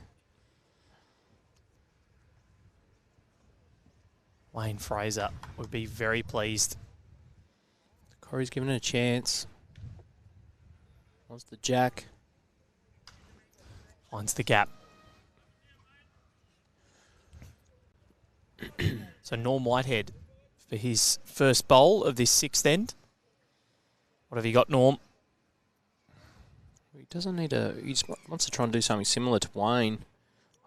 Wayne Fraser would be very pleased. Corey's given it a chance. Wants the jack. Finds the gap. So Norm Whitehead for his first bowl of this sixth end. What have you got, Norm? He doesn't need to. He just wants to try and do something similar to Wayne.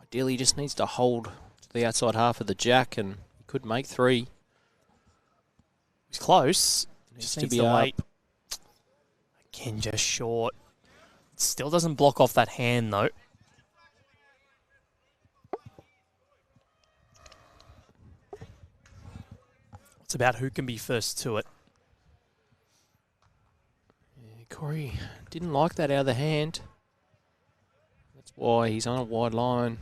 Ideally, he just needs to hold to the outside half of the jack, and he could make three. He's close. Needs Just to needs be to up. wait. Again, just short. Still doesn't block off that hand, though. It's about who can be first to it. Yeah, Corey didn't like that out of the hand. That's why he's on a wide line.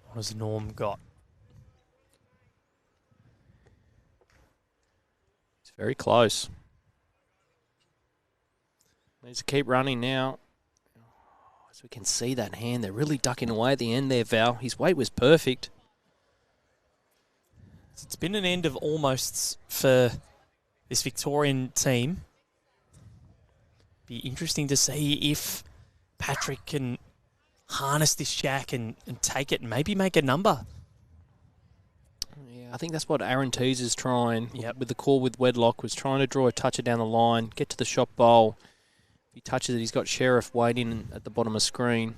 What has Norm got? It's very close. Needs to keep running now. As we can see that hand, they're really ducking away at the end there, Val. His weight was perfect. It's been an end of almosts for this Victorian team. Be interesting to see if Patrick can harness this jack and take it and maybe make a number. Yeah, I think that's what Aaron Teys is trying. Yep. With the call with Wedlock, was trying to draw a toucher down the line, get to the shot bowl. If he touches it, he's got Sherriff waiting at the bottom of screen.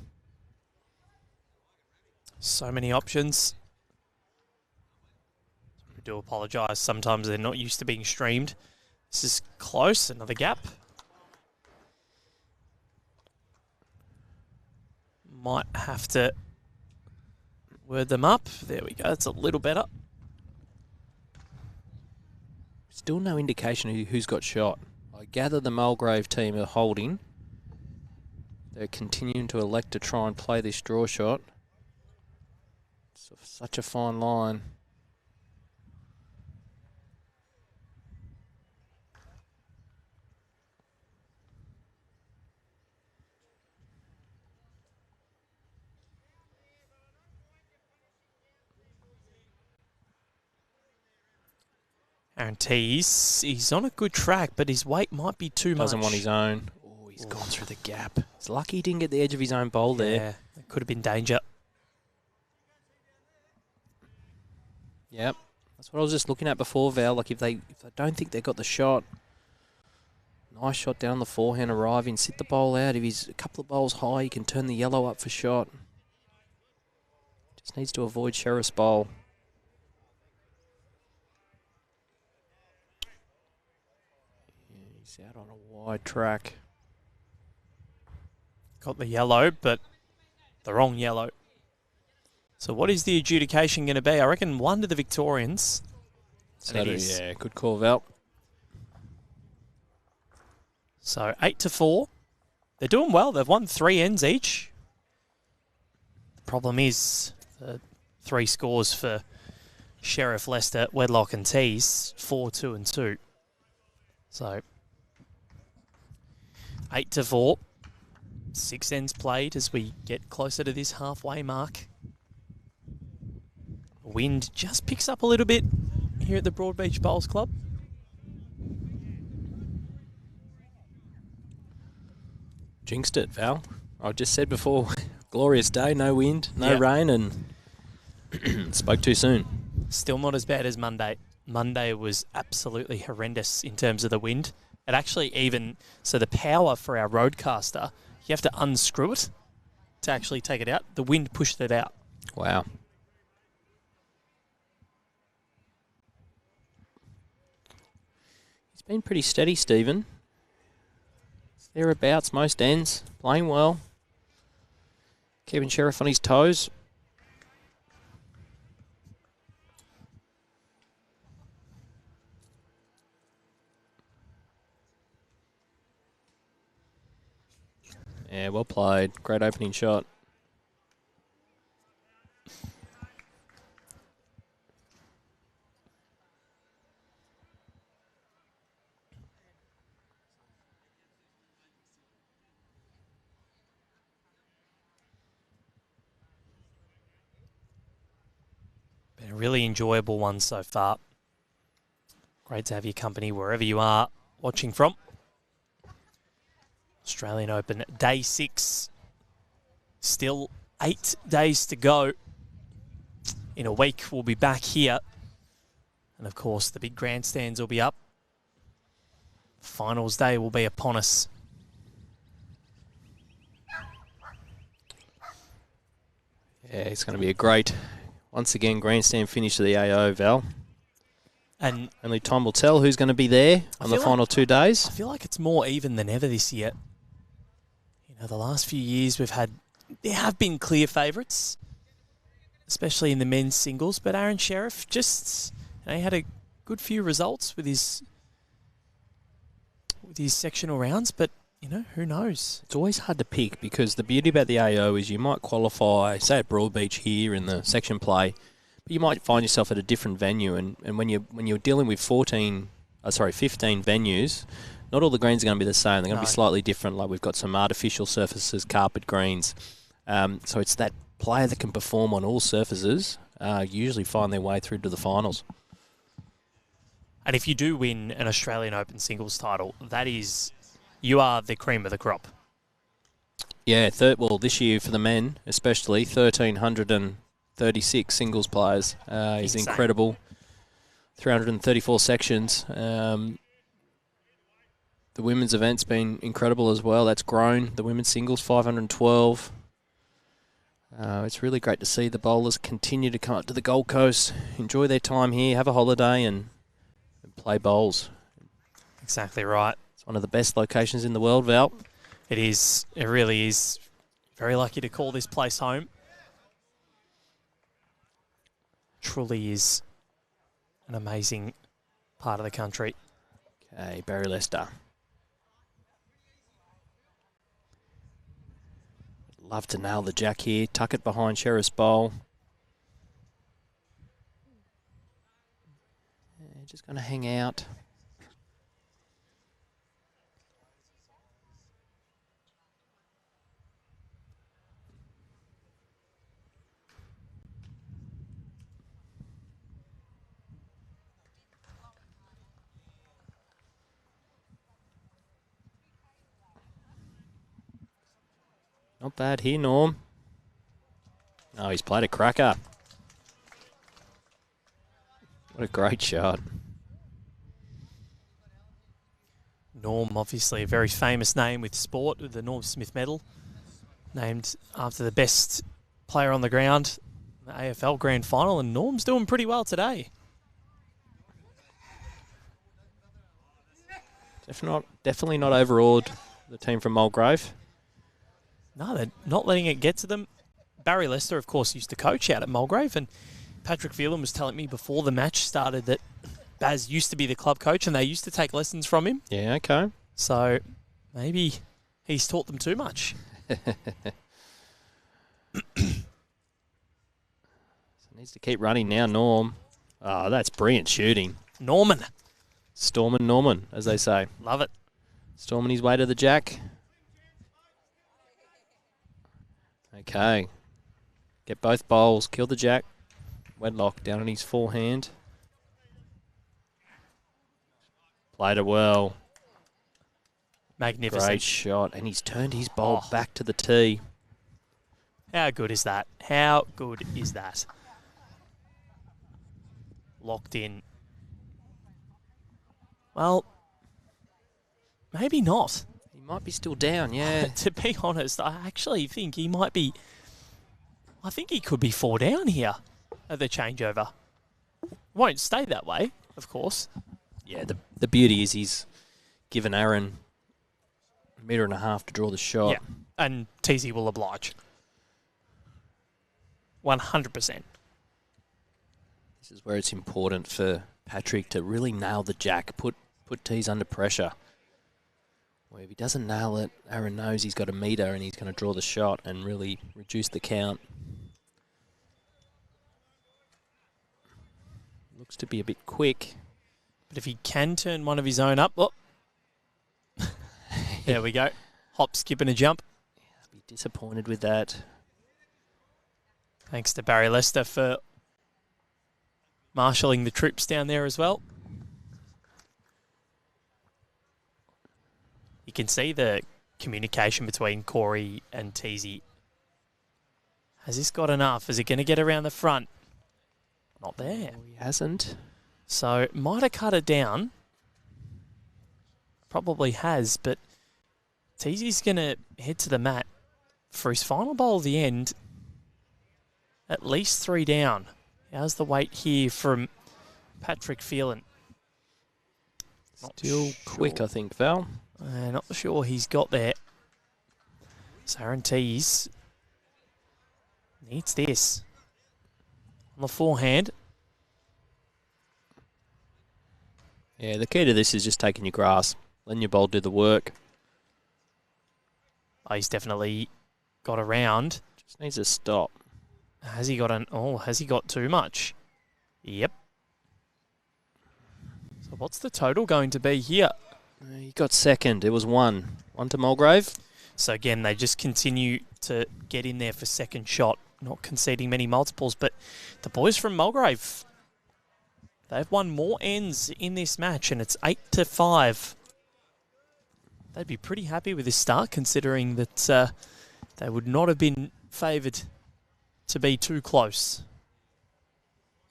So many options. We do apologise. Sometimes they're not used to being streamed. This is close. Another gap. Might have to word them up. There we go. It's a little better. Still no indication who's got shot. I gather the Mulgrave team are holding. They're continuing to elect to try and play this draw shot. It's such a fine line. Aaron Teys, he's on a good track, but his weight might be too much. Doesn't want his own. Oh, he's gone through the gap. He's lucky he didn't get the edge of his own bowl there. Yeah, it could have been danger. Yep. That's what I was just looking at before, Val. Like, if they don't think they got the shot, nice shot down the forehand, arriving, sit the bowl out. If he's a couple of bowls high, he can turn the yellow up for shot. Just needs to avoid Sherriff's bowl. He's out on a wide track. Got the yellow, but the wrong yellow. So what is the adjudication going to be? I reckon one to the Victorians. So And it is. yeah, good call, Val. So 8-4. They're doing well. They've won 3 ends each. The problem is the 3 scores for Sherriff, Leicester, Wedlock and Teys. 4, 2 and 2. So 8-4. 6 ends played as we get closer to this halfway mark. Wind just picks up a little bit here at the Broadbeach Bowls Club. Jinxed it, Val. I just said before, glorious day, no wind, no rain, and spoke too soon. Still not as bad as Monday. Monday was absolutely horrendous in terms of the wind. It actually so the power for our roadcaster, you have to unscrew it to actually take it out. The wind pushed it out. Wow. He's been pretty steady, Stephen. Thereabouts, most ends, playing well. Keeping Sherriff on his toes. Yeah, well played. Great opening shot. Been a really enjoyable one so far. Great to have your company wherever you are watching from. Australian Open Day 6. Still 8 days to go. In a week, we'll be back here. And of course, the big grandstands will be up. Finals day will be upon us. Yeah, it's going to be a great, once again, grandstand finish of the AO, Val. And only time will tell who's going to be there on the final 2 days. I feel like it's more even than ever this year. You know, the last few years there have been clear favourites, especially in the men's singles, but Aaron Sherriff he had a good few results with his sectional rounds, but who knows? It's always hard to pick because the beauty about the AO is you might qualify, say at Broadbeach here in the section play, but you might find yourself at a different venue, and when you're dealing with 15 venues, not all the greens are going to be the same. They're going to be slightly different. Like we've got some artificial surfaces, carpet greens. So it's that player that can perform on all surfaces usually find their way through to the finals. And if you do win an Australian Open singles title, you are the cream of the crop. Yeah, this year for the men especially, 1,336 singles players is incredible. 334 sections. The women's event's been incredible as well. That's grown. The women's singles, 512. It's really great to see the bowlers continue to come up to the Gold Coast, enjoy their time here, have a holiday and play bowls. Exactly right. It's one of the best locations in the world, Val. It is. It really is. Very lucky to call this place home. Truly is an amazing part of the country. Okay, Barry Lester. Love to nail the jack here. Tuck it behind Sherriff's bowl. Yeah, just going to hang out. Not bad here, Norm. Oh, he's played a cracker. What a great shot. Norm, obviously a very famous name with sport, with the Norm Smith Medal, named after the best player on the ground in the AFL Grand Final, and Norm's doing pretty well today. Definitely not overawed the team from Mulgrave. No, they're not letting it get to them. Barry Lester, of course, used to coach out at Mulgrave, and Patrick Phelan was telling me before the match started that Baz used to be the club coach and they used to take lessons from him. Yeah, okay. So maybe he's taught them too much. Needs to keep running now, Norm. Oh, that's brilliant shooting. Norman. Storming Norman, as they say. Love it. Storming his way to the jack. Okay. Get both bowls. Kill the jack. Wedlock down on his forehand. Played it well. Magnificent. Great shot. And he's turned his bowl back to the tee. How good is that? How good is that? Locked in. Well, maybe not. He might be still down, yeah. To be honest, I actually think he might be... I think he could be 4 down here at the changeover. Won't stay that way, of course. Yeah, the beauty is he's given Aaron a metre and a half to draw the shot. Yeah, and Teys will oblige. 100%. This is where it's important for Patrick to really nail the jack, put Teys under pressure. Well, if he doesn't nail it, Aaron knows he's got a metre and he's going to draw the shot and really reduce the count. Looks to be a bit quick. But if he can turn one of his own up... Oh. There we go. Hop, skip and a jump. I'll be disappointed with that. Thanks to Barry Lester for marshalling the troops down there as well. You can see the communication between Corey and Teys. Has this got enough? Is it going to get around the front? Not there. Oh, he hasn't. So, might have cut it down. Probably has, but Teys going to head to the mat for his final bowl at the end. At least 3 down. How's the weight here from Patrick Phelan? Still quick, I think, Val. Not sure he's got there. So Aaron Teys needs this. On the forehand. Yeah, the key to this is just taking your grass, letting your bowl do the work. Oh, he's definitely got around. Just needs to stop. Has he got has he got too much? Yep. So what's the total going to be here? He got second. It was 1. 1 to Mulgrave. So again, they just continue to get in there for second shot, not conceding many multiples. But the boys from Mulgrave, they've won more ends in this match, and it's 8-5. They'd be pretty happy with this start, considering that they would not have been favoured to be too close,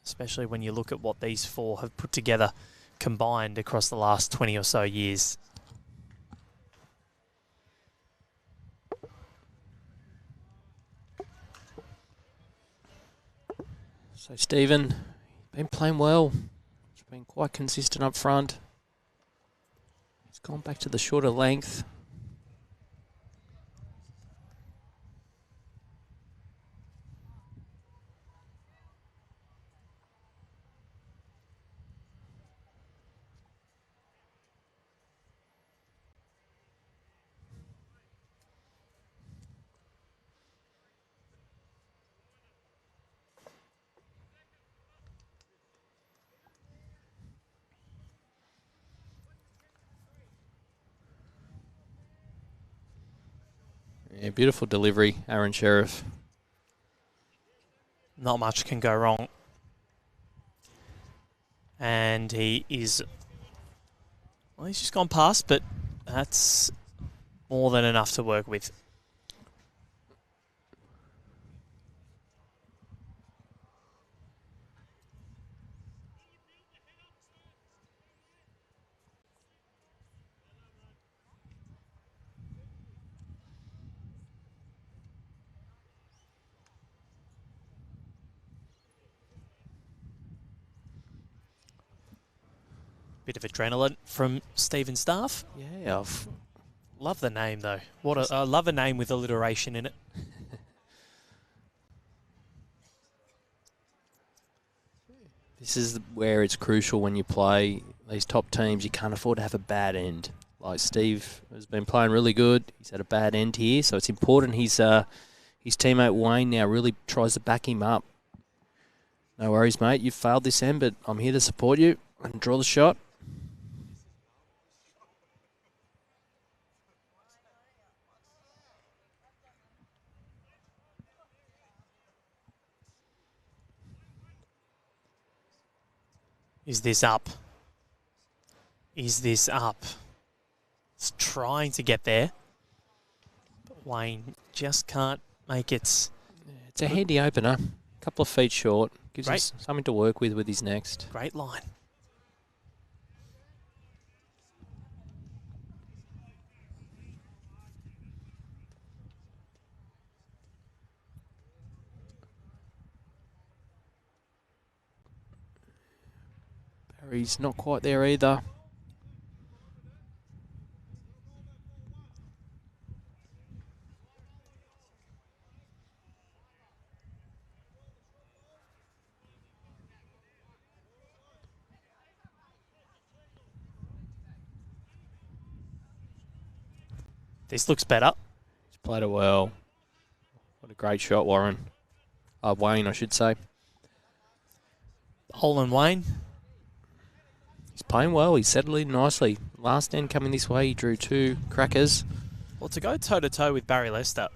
especially when you look at what these 4 have put together combined across the last 20 or so years. So Stephen, been playing well. He's been quite consistent up front. He's gone back to the shorter length. Yeah, beautiful delivery, Aaron Sherriff. Not much can go wrong. And he is... Well, he's just gone past, but that's more than enough to work with. Bit of adrenaline from Stephen Staff. Yeah, Love the name, though. I love a name with alliteration in it. This is where it's crucial when you play these top teams. You can't afford to have a bad end. Like Steve has been playing really good. He's had a bad end here, so it's important his teammate Wayne now really tries to back him up. No worries, mate. You've failed this end, but I'm here to support you and draw the shot. Is this up? Is this up? It's trying to get there. But Wayne just can't make it. It's a handy opener. A couple of feet short. Gives Great. us something to work with his next. Great line. Barry's not quite there either. This looks better. He's played it well. What a great shot, Warren. Wayne, I should say. Olin Wayne. He's playing well. He's settled in nicely. Last end coming this way, he drew 2 crackers. Well, to go toe-to-toe with Barry Lester.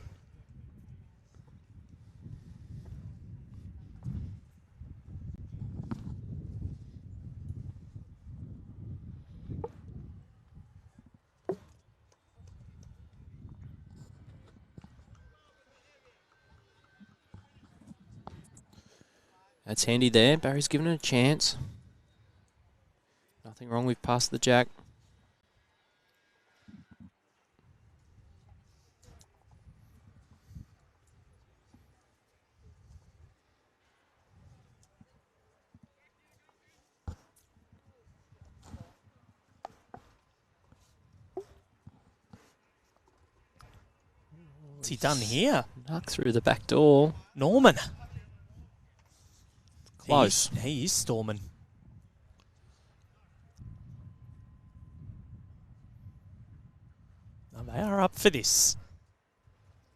That's handy there. Barry's given it a chance. Nothing wrong with past the jack. What's he done here? Knock through the back door. Norman. Close. He is storming. Now they are up for this.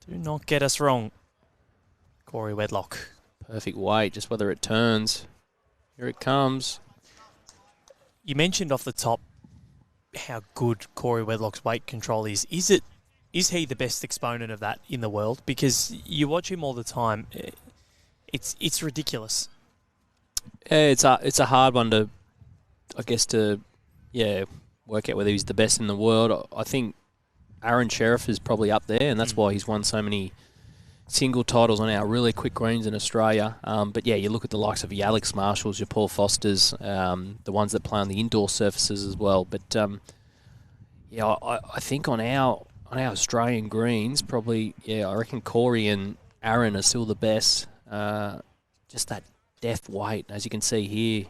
Do not get us wrong. Corey Wedlock. Perfect weight, just whether it turns. Here it comes. You mentioned off the top how good Corey Wedlock's weight control is. Is he the best exponent of that in the world? Because you watch him all the time. It's ridiculous. Yeah, it's a hard one to, I guess, work out whether he's the best in the world. I think Aaron Sherriff is probably up there, and that's why he's won so many single titles on our really quick greens in Australia. But yeah, you look at the likes of your Alex Marshalls, your Paul Fosters, the ones that play on the indoor surfaces as well. But yeah, I think on our Australian greens, probably, yeah, I reckon Corey and Aaron are still the best. Just that deft weight, as you can see here.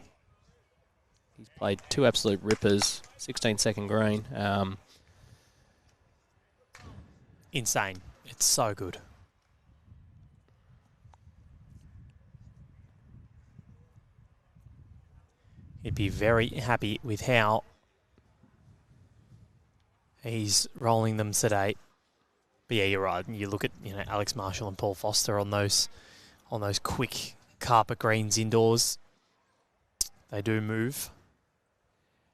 He's played 2 absolute rippers, 16-second green. Insane. It's so good. He'd be very happy with how he's rolling them today. But yeah, you're right. You look at Alex Marshall and Paul Foster on those quick carpet greens indoors. They do move.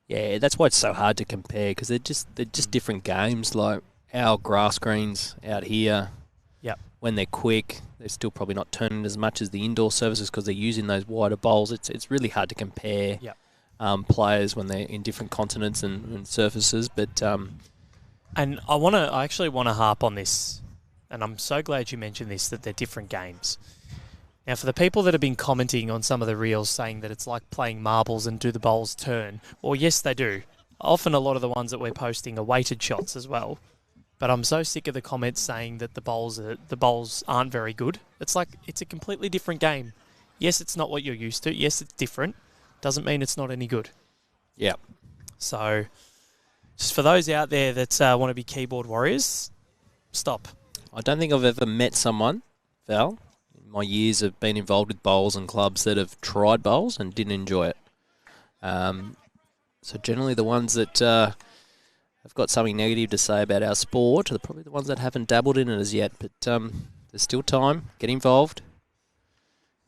Yeah, that's why it's so hard to compare, because they're just different games. Like our grass greens out here, yep, when they're quick, they're still probably not turning as much as the indoor surfaces because they're using those wider bowls. It's really hard to compare players when they're in different continents and surfaces. But and I actually want to harp on this, and I'm so glad you mentioned this, that they're different games. Now, for the people that have been commenting on some of the reels saying that it's like playing marbles and do the bowls turn, well, yes, they do. Often a lot of the ones that we're posting are weighted shots as well. But I'm so sick of the comments saying that the bowls aren't very good. It's like it's a completely different game. Yes, it's not what you're used to. Yes, it's different. Doesn't mean it's not any good. Yeah. So, just for those out there that want to be keyboard warriors, stop. I don't think I've ever met someone, Val, in my years of being involved with bowls and clubs, that have tried bowls and didn't enjoy it. So generally the ones that have got something negative to say about our sport are probably the ones that haven't dabbled in it as yet. But there's still time. Get involved.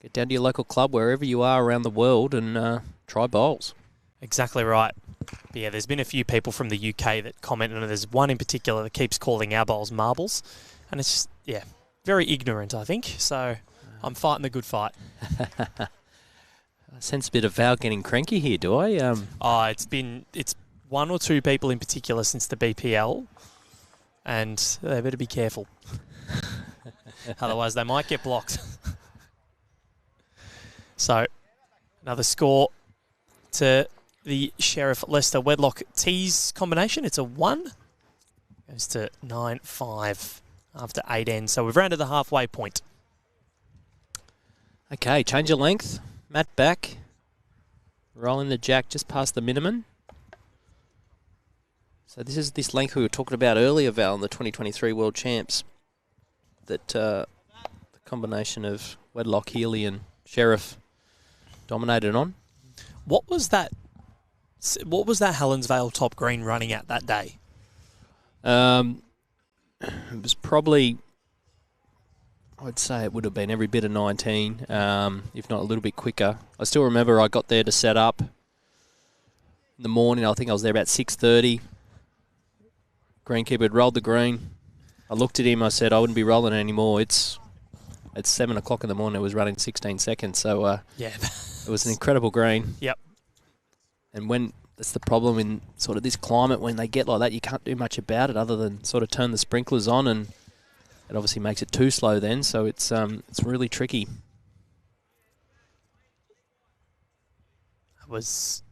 Get down to your local club, wherever you are around the world, and try bowls. Exactly right. But yeah, there's been a few people from the UK that commented, and there's one in particular that keeps calling our bowls marbles. And it's just, yeah, very ignorant, I think. So I'm fighting the good fight. I sense a bit of Val getting cranky here, do I? It's one or two people in particular since the BPL, and they better be careful. Otherwise, they might get blocked. So, another score to the Sherriff Leicester Wedlock Teys combination. It's a 1. Goes to 9-5 after 8 ends. So we've rounded the halfway point. Okay, change of length. Matt back. Rolling the jack just past the minimum. So this is this length we were talking about earlier, Val, in the 2023 World Champs. That the combination of Wedlock, Healy and Sherriff dominated on. What was that Helensvale top green running at that day? It was probably, I'd say it would have been every bit of 19, if not a little bit quicker. I still remember I got there to set up in the morning. I think I was there about 6:30. Greenkeeper had rolled the green. I looked at him. I said, I wouldn't be rolling it anymore. It's 7 o'clock in the morning. It was running 16 seconds. So yeah, it was an incredible green. Yep. And when that's the problem in sort of this climate, when they get like that, you can't do much about it other than sort of turn the sprinklers on, and it obviously makes it too slow then. So it's really tricky. It was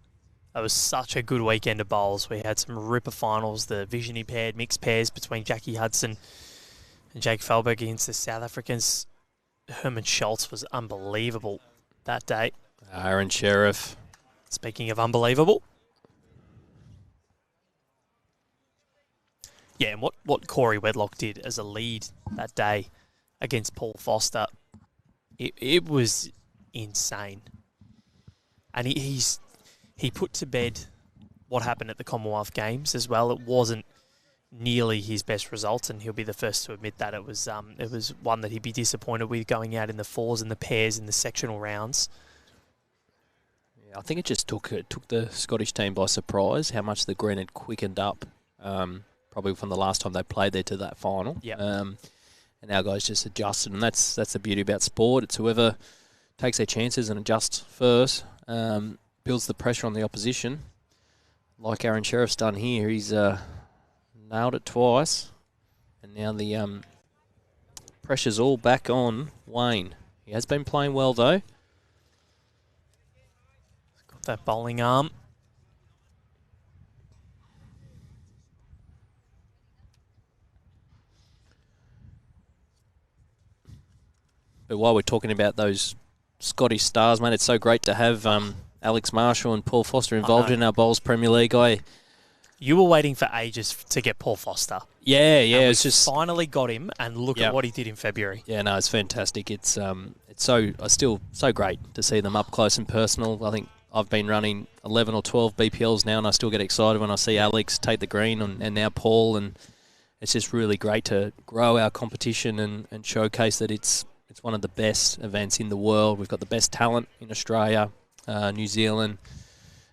such a good weekend of bowls. We had some ripper finals, the Visiony paired mixed pairs between Jackie Hudson and Jake Felberg against the South Africans. Herman Schultz was unbelievable that day. Aaron Sherriff. Speaking of unbelievable. Yeah, and what Corey Wedlock did as a lead that day against Paul Foster, it was insane. And he put to bed what happened at the Commonwealth Games as well. It wasn't nearly his best result, and he'll be the first to admit that. It was one that he'd be disappointed with, going out in the fours and the pairs in the sectional rounds. Yeah, I think it just took the Scottish team by surprise how much the green had quickened up, probably from the last time they played there to that final. Yep. And our guys just adjusted, and that's the beauty about sport. It's whoever takes their chances and adjusts first, builds the pressure on the opposition. Like Aaron Sherriff's done here, he's nailed it twice, and now the pressure's all back on Wayne. He has been playing well though. Got that bowling arm. But while we're talking about those Scottish stars, mate, it's so great to have Alex Marshall and Paul Foster involved in our Bowls Premier League. You were waiting for ages to get Paul Foster. Yeah, and it's just finally got him, and look at what he did in February. Yeah, no, it's fantastic. It's still so great to see them up close and personal. I think I've been running 11 or 12 BPLs now, and I still get excited when I see Alex take the green and now Paul, and it's just really great to grow our competition and showcase that it's one of the best events in the world. We've got the best talent in Australia, New Zealand,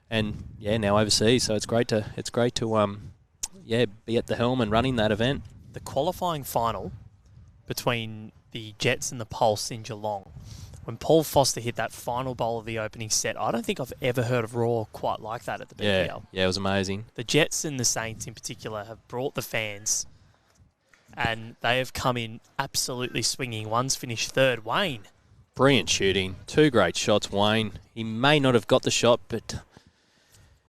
and now overseas. So it's great to be at the helm and running that event. The qualifying final between the Jets and the Pulse in Geelong, when Paul Foster hit that final bowl of the opening set, I don't think I've ever heard of Raw quite like that at the BPL. Yeah, it was amazing. The Jets and the Saints in particular have brought the fans, and they have come in absolutely swinging. One's finished third. Wayne. Brilliant shooting. 2 great shots, Wayne. He may not have got the shot, but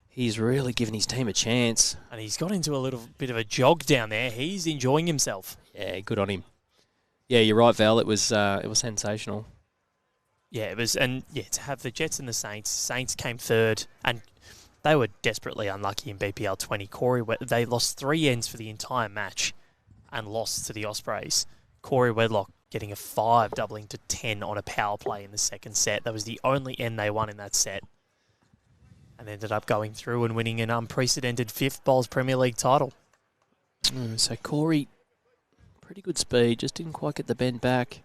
he's really given his team a chance. And he's got into a little bit of a jog down there. He's enjoying himself. Yeah, good on him. Yeah, you're right, Val. It was sensational. Yeah, it was. And to have the Jets and the Saints came third, and they were desperately unlucky in BPL 20. They lost 3 ends for the entire match and lost to the Ospreys. Corey Wedlock getting a 5, doubling to 10 on a power play in the second set. That was the only end they won in that set, and ended up going through and winning an unprecedented 5th Bowls Premier League title. So Corey, pretty good speed, just didn't quite get the bend back.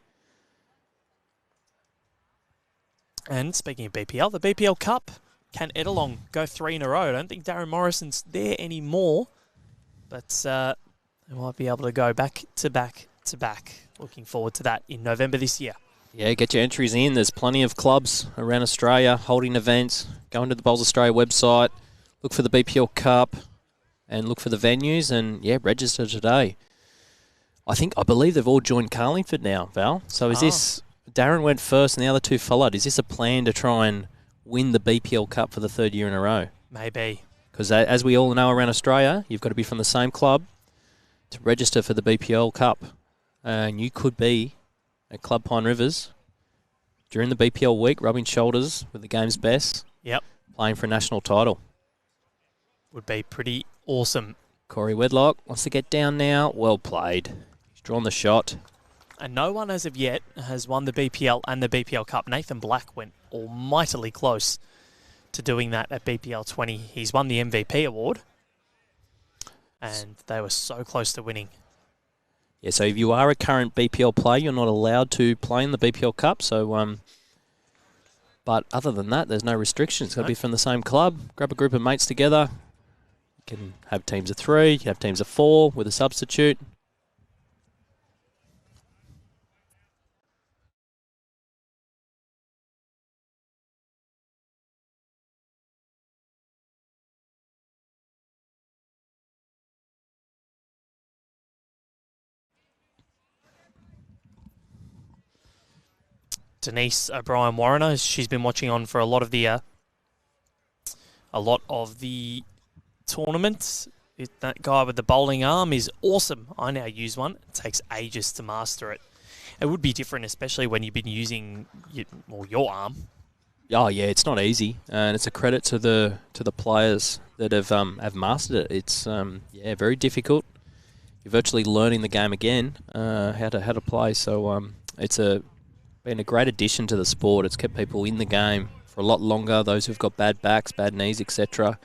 And speaking of BPL, the BPL Cup, can Edelong go 3 in a row? I don't think Darren Morrison's there anymore, but they might be able to go back to back to back. Looking forward to that in November this year. Yeah, get your entries in. There's plenty of clubs around Australia holding events. Go into the Bowls Australia website, look for the BPL Cup, and look for the venues, and yeah, register today. I believe they've all joined Carlingford now, Val. So is this, Darren went first and the other two followed. Is this a plan to try and win the BPL Cup for the third year in a row? Maybe. Because as we all know around Australia, you've got to be from the same club to register for the BPL Cup. And you could be at Club Pine Rivers during the BPL week, rubbing shoulders with the game's best. Yep. Playing for a national title. Would be pretty awesome. Corey Wedlock wants to get down now. Well played. He's drawn the shot. And no one as of yet has won the BPL and the BPL Cup. Nathan Black went almightily close to doing that at BPL 20. He's won the MVP award. And they were so close to winning. Yeah, so if you are a current BPL player, you're not allowed to play in the BPL Cup. So, but other than that, there's no restrictions. It's got to be from the same club. Grab a group of mates together. You can have teams of 3, you can have teams of 4 with a substitute. Denise O'Brien Warrener, she's been watching on for a lot of the tournament. That guy with the bowling arm is awesome. I now use one. It takes ages to master it. It would be different, especially when you've been using your arm. Oh yeah, it's not easy, and it's a credit to the players that have mastered it. It's very difficult. You're virtually learning the game again, how to play. So it's been a great addition to the sport. It's kept people in the game for a lot longer. Those who've got bad backs, bad knees, etc.,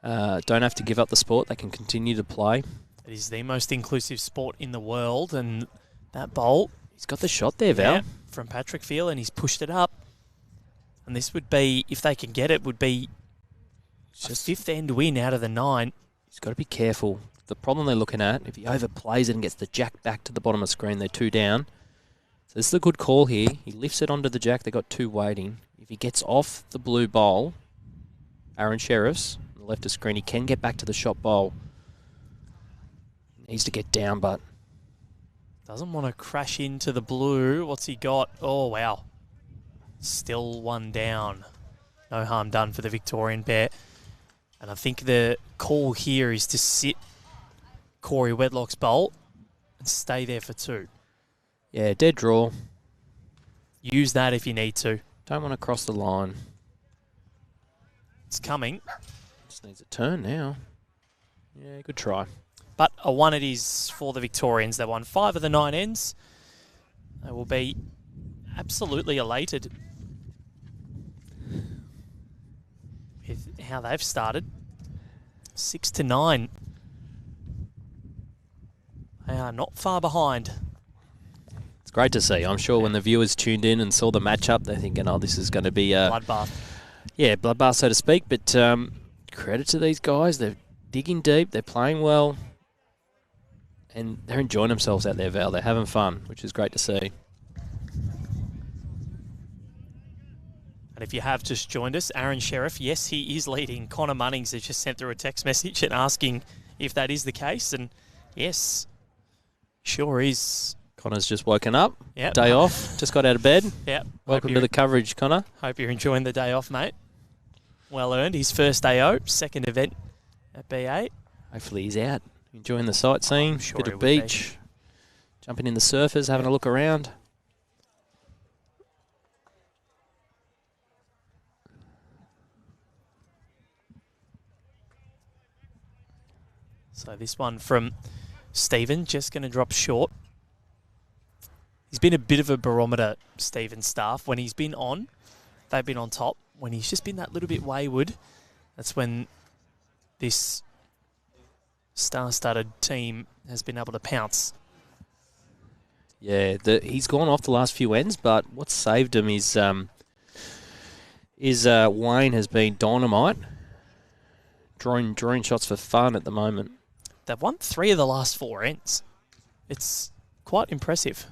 don't have to give up the sport. They can continue to play. It is the most inclusive sport in the world, and that bowl, he's got the shot there, Val, from Patrick Phelan. He's pushed it up, and this would be, if they can get it, would be a fifth end win out of the 9. He's got to be careful. The problem they're looking at, if he overplays it and gets the jack back to the bottom of the screen, they're 2 down. So this is a good call here. He lifts it onto the jack. They've got 2 waiting. If he gets off the blue bowl, Aaron Sherriff's on the left of screen, he can get back to the shot bowl. Needs to get down, but doesn't want to crash into the blue. What's he got? Oh, wow. Still 1 down. No harm done for the Victorian pair. And I think the call here is to sit Corey Wedlock's bowl and stay there for 2. Yeah, dead draw. Use that if you need to. Don't want to cross the line. It's coming. Just needs a turn now. Yeah, good try. But a 1 it is for the Victorians. They won 5 of the 9 ends. They will be absolutely elated with how they've started. 6 to 9. They are not far behind. It's great to see. I'm sure when the viewers tuned in and saw the matchup, they're thinking, oh, this is going to be a bloodbath. Yeah, bloodbath, so to speak. But credit to these guys. They're digging deep. They're playing well. And they're enjoying themselves out there, Val. They're having fun, which is great to see. And if you have just joined us, Aaron Sherriff, yes, he is leading. Connor Munnings has just sent through a text message and asking if that is the case. And yes, sure is. Connor's just woken up. Yep. Day off. Just got out of bed. Yep. Welcome to the coverage, Connor. Hope you're enjoying the day off, mate. Well earned. His first AO, second event at B8. Hopefully he's out. Enjoying the sightseeing. Sure Bit of beach. Jumping in the surfers, having a look around. So this one from Stephen, just going to drop short. He's been a bit of a barometer, Stephen's staff. When he's been on, they've been on top. When he's just been that little bit wayward, that's when this star-studded team has been able to pounce. Yeah, he's gone off the last few ends, but what's saved him is Wayne has been dynamite, drawing shots for fun at the moment. They've won 3 of the last 4 ends. It's quite impressive.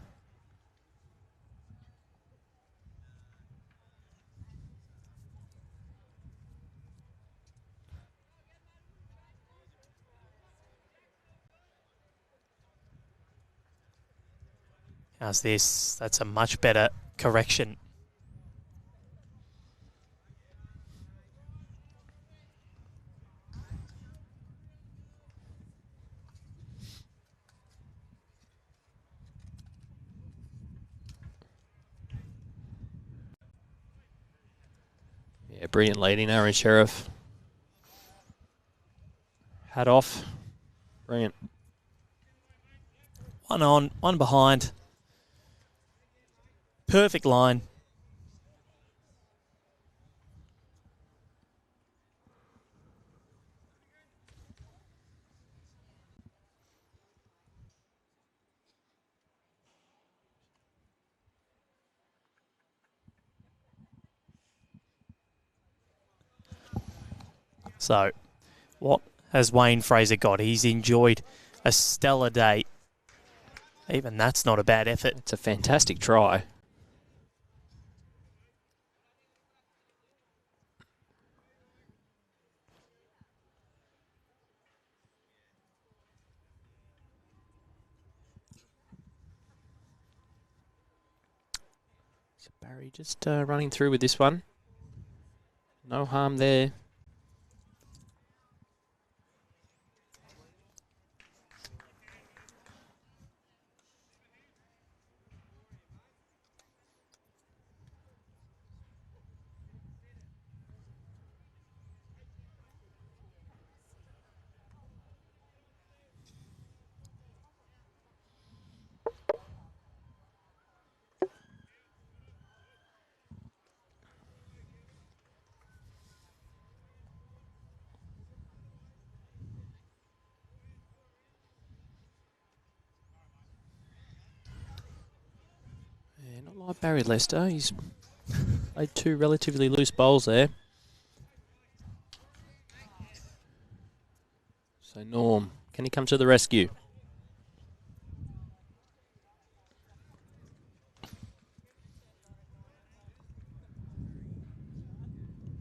How's this? That's a much better correction. Yeah, brilliant leading, Aaron Sherriff. Hat off. Brilliant. One on, one behind. Perfect line. So, what has Wayne Fraser got? He's enjoyed a stellar day. Even that's not a bad effort. It's a fantastic try. So Barry just running through with this one. No harm there. Not like Barry Lester. He's played two relatively loose bowls there. So Norm, can he come to the rescue?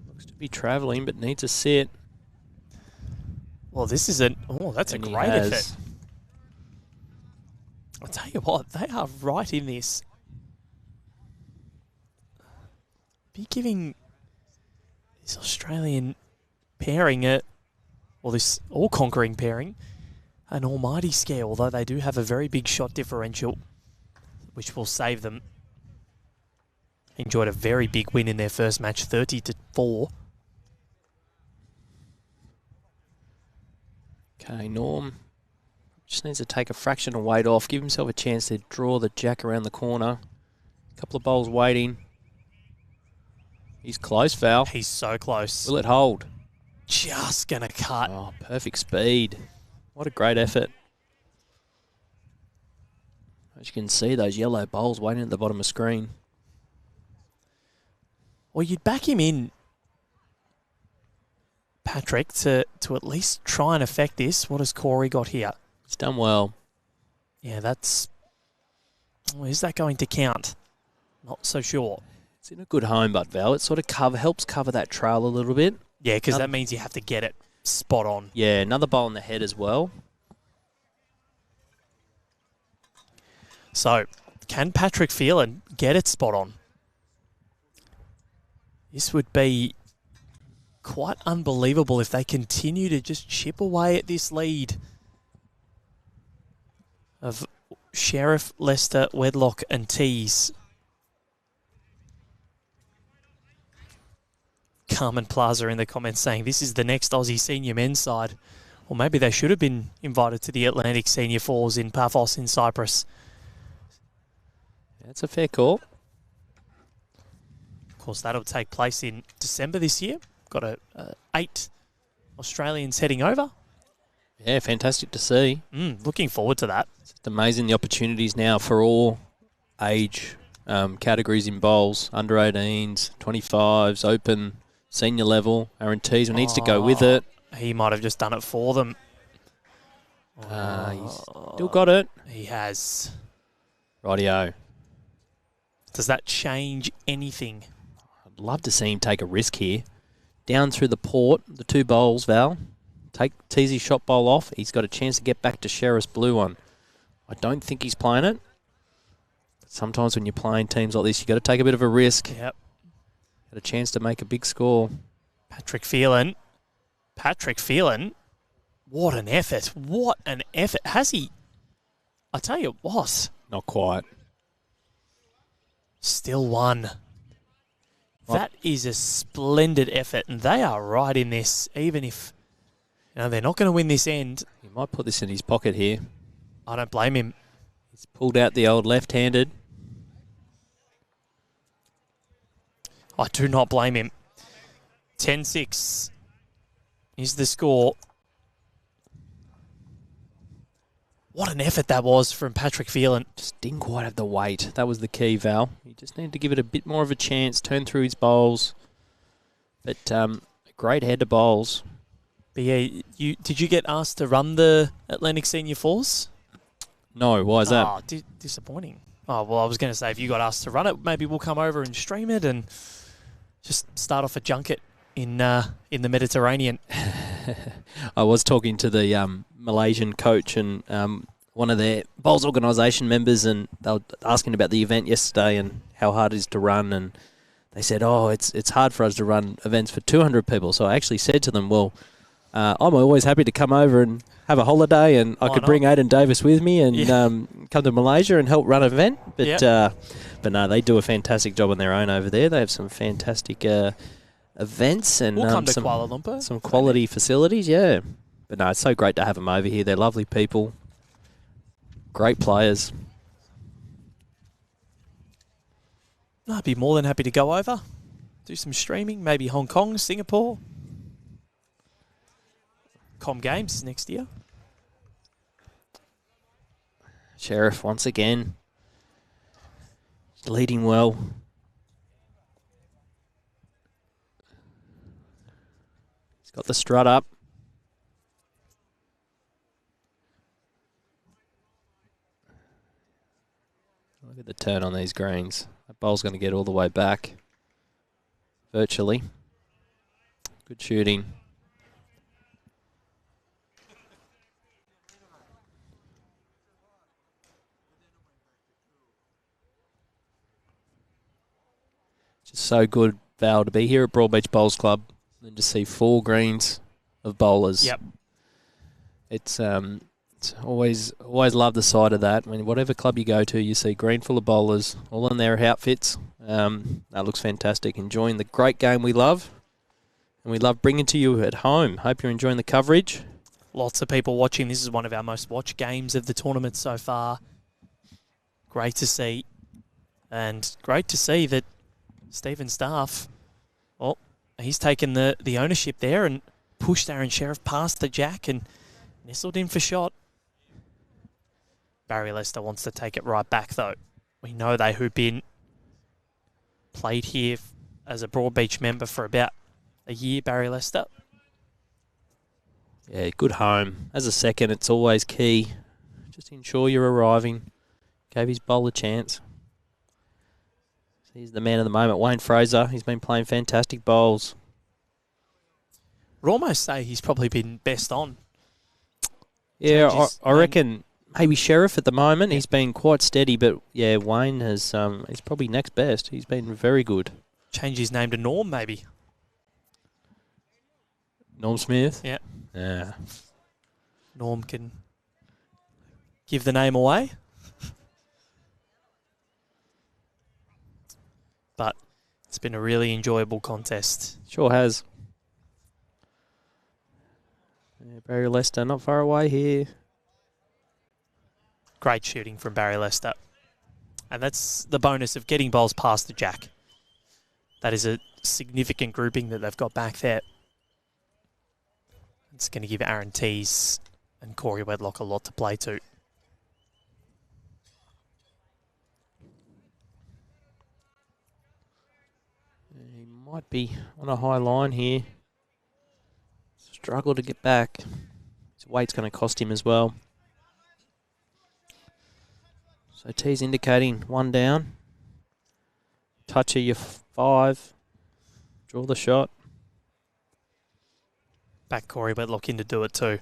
Looks to be travelling, but needs a sit. Well, this is that's a great effort. I'll tell you what, they are right in this. Be giving this Australian pairing or this all-conquering pairing an almighty scare, although they do have a very big shot differential, which will save them. Enjoyed a very big win in their first match, 30-4. Okay, Norm just needs to take a fraction of weight off, give himself a chance to draw the jack around the corner. A couple of bowls waiting. He's close, Val. He's so close. Will it hold? Just going to cut. Oh, perfect speed. What a great effort. As you can see, those yellow bowls waiting at the bottom of the screen. Well, you'd back him in, Patrick, to at least try and affect this. What has Corey got here? He's done well. Yeah, that's... Well, is that going to count? Not so sure. It's in a good home, but Val, it sort of helps cover that trail a little bit. Yeah, because that means you have to get it spot on. Yeah, another bowl in the head as well. So, can Patrick Phelan get it spot on? This would be quite unbelievable if they continue to just chip away at this lead of Sherriff, Lester, Wedlock and Teys. Carmen Plaza in the comments saying this is the next Aussie senior men's side. Or maybe they should have been invited to the Atlantic Senior Fours in Paphos in Cyprus. That's a fair call. Of course, that'll take place in December this year. Got 8 Australians heading over. Yeah, fantastic to see. Looking forward to that. It's just amazing the opportunities now for all age categories in bowls. Under 18s, 25s, open, senior level. Aaron Teys needs to go with it. He might have just done it for them. He's still got it. He has. Rightio. Does that change anything? I'd love to see him take a risk here. Down through the port, the 2 bowls, Val. Take Teesy's shot bowl off. He's got a chance to get back to Sherriff's blue one. I don't think he's playing it. Sometimes when you're playing teams like this, you've got to take a bit of a risk. Yep. Got a chance to make a big score. Patrick Phelan. What an effort. What an effort. Has he? I tell you what. Not quite. Still won. That is a splendid effort, and they are right in this, even if they're not going to win this end. He might put this in his pocket here. I don't blame him. He's pulled out the old left-handed. I do not blame him. 10-6 is the score. What an effort that was from Patrick Phelan. Just didn't quite have the weight. That was the key, Val. He just needed to give it a bit more of a chance, turn through his bowls. But a great head to bowls. But yeah, did you get asked to run the Atlantic Senior Fours? No, why is that? Oh, disappointing. Oh, well, I was going to say, if you got asked to run it, maybe we'll come over and stream it and just start off a junket in the Mediterranean. I was talking to the Malaysian coach and one of their bowls organisation members, and they were asking about the event yesterday and how hard it is to run, and they said, it's hard for us to run events for 200 people. So I actually said to them, well, I'm always happy to come over and have a holiday, and I could bring Aidan Davis with me and come to Malaysia and help run an event. But no, they do a fantastic job on their own over there. They have some fantastic events and we'll come to Kuala Lumpur. Some quality facilities, yeah. But no, it's so great to have them over here. They're lovely people, great players. I'd be more than happy to go over, do some streaming, maybe Hong Kong, Singapore. Com Games next year. Sherriff once again leading well. He's got the strut up. Look at the turn on these greens. That bowl's going to get all the way back. Virtually. Good shooting. Just so good, Val, to be here at Broadbeach Bowls Club and to see 4 greens of bowlers. Yep. It's always love the sight of that. When whatever club you go to, you see green full of bowlers, all in their outfits. That looks fantastic. Enjoying the great game we love, and we love bringing to you at home. Hope you're enjoying the coverage. Lots of people watching. This is one of our most watched games of the tournament so far. Great to see, and great to see that Stephen Staff, well, he's taken the ownership there and pushed Aaron Sherriff past the jack and nestled in for shot. Barry Lester wants to take it right back, though. We know they hoop in. Played here as a Broadbeach member for about a year, Barry Lester. Yeah, good home. As a second, it's always key. Just ensure you're arriving. Gave his bowl a chance. He's the man of the moment, Wayne Fraser. He's been playing fantastic bowls. I'd almost say he's probably been best on. Yeah, I reckon maybe Sherriff at the moment. He's been quite steady, but yeah, Wayne has. He's probably next best. He's been very good. Change his name to Norm, maybe. Norm Smith? Yeah. Yeah. Norm can give the name away. But it's been a really enjoyable contest. Sure has. Yeah, Barry Lester not far away here. Great shooting from Barry Lester. And that's the bonus of getting bowls past the jack. That is a significant grouping that they've got back there. It's going to give Aaron Teys and Corey Wedlock a lot to play to. He might be on a high line here. Struggle to get back. His weight's going to cost him as well. So T's indicating 1 down. Touch of your 5. Draw the shot. Back Corey Wedlock in to do it too.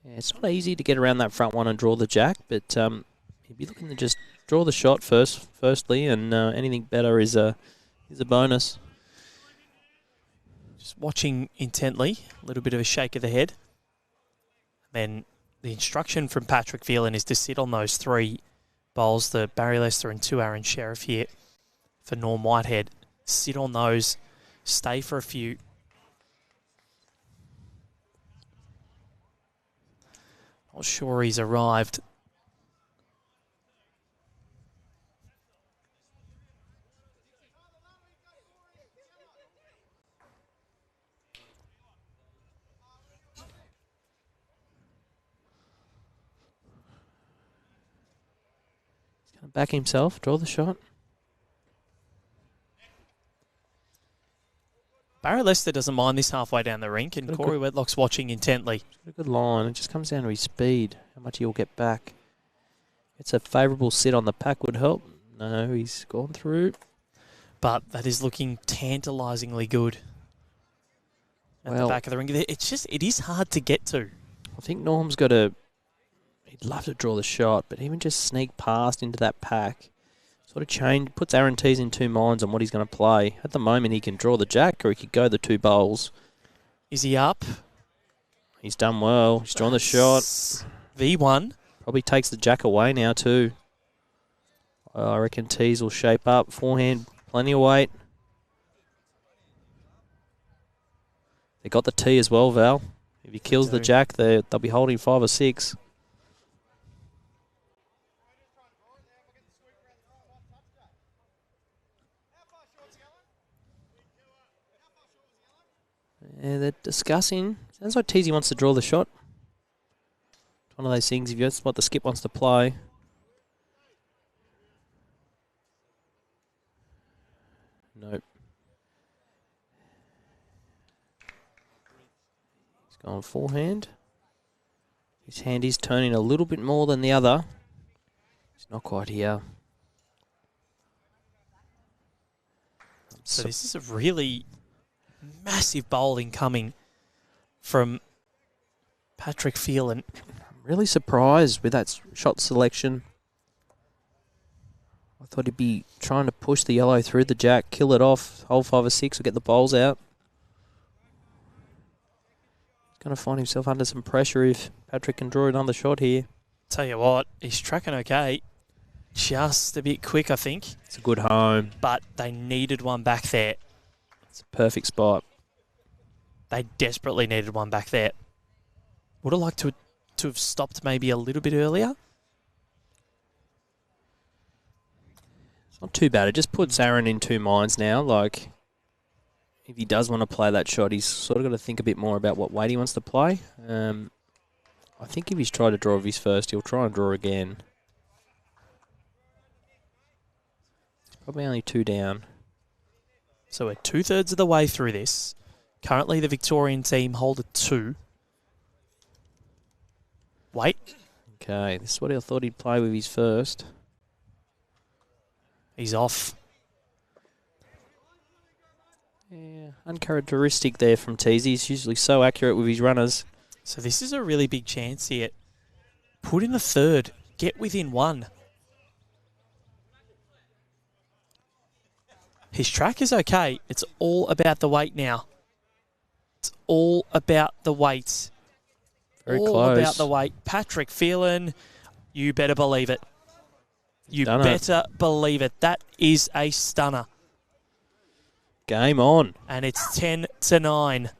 Yeah, it's not easy to get around that front one and draw the jack, but he'd be looking to just draw the shot firstly, and anything better is a bonus. Just watching intently, a little bit of a shake of the head. Then the instruction from Patrick Phelan is to sit on those 3 bowls, the Barry Lester and 2 Aaron Sherriff here for Norm Whitehead. Sit on those, stay for a few. Not sure he's arrived. He's going to back himself, draw the shot. Barry Lester doesn't mind this halfway down the rink, and Corey Wedlock's watching intently. A good line. It just comes down to his speed, how much he'll get back. It's a favourable sit on the pack would help. No, he's gone through. But that is looking tantalisingly good at the back of the ring. It is hard to get to. I think Norm's got to... He'd love to draw the shot, but even just sneak past into that pack sort of puts Aaron Teys in 2 minds on what he's going to play. At the moment, he can draw the jack or he could go the 2 bowls. Is he up? He's done well. He's drawn the shot. V1. Probably takes the jack away now too. I reckon Teys will shape up. Forehand, plenty of weight. They got the tee as well, Val. If he kills the jack, they'll be holding 5 or 6. Yeah, they're discussing. Sounds like Teysy wants to draw the shot. It's one of those things, if that's what the skip wants to play. Nope. He's gone forehand. His hand is turning a little bit more than the other. It's not quite here. So this is a really massive bowling coming from Patrick Phelan. I'm really surprised with that shot selection. I thought he'd be trying to push the yellow through the jack, kill it off, hold 5 or 6, or get the bowls out. He's going to find himself under some pressure if Patrick can draw another shot here. Tell you what, he's tracking okay. Just a bit quick, I think. It's a good home. But they needed one back there. It's a perfect spot. They desperately needed one back there. Would have liked to have stopped maybe a little bit earlier. It's not too bad. It just puts Aaron in 2 minds now. Like, if he does want to play that shot, he's sort of got to think a bit more about what weight he wants to play. I think if he's tried to draw of his first, he'll try and draw again. It's probably only 2 down. So we're 2/3 of the way through this. Currently the Victorian team hold a 2. Wait. Okay, this is what I thought he'd play with his first. He's off. Yeah, uncharacteristic there from Teys. He's usually so accurate with his runners. So this is a really big chance here. Put in the 3rd. Get within 1. His track is okay. It's all about the weight now. It's all about the weight. Very all close. About the weight. Patrick Phelan, you better believe it. You better believe it. That is a stunner. Game on. And it's 10-9.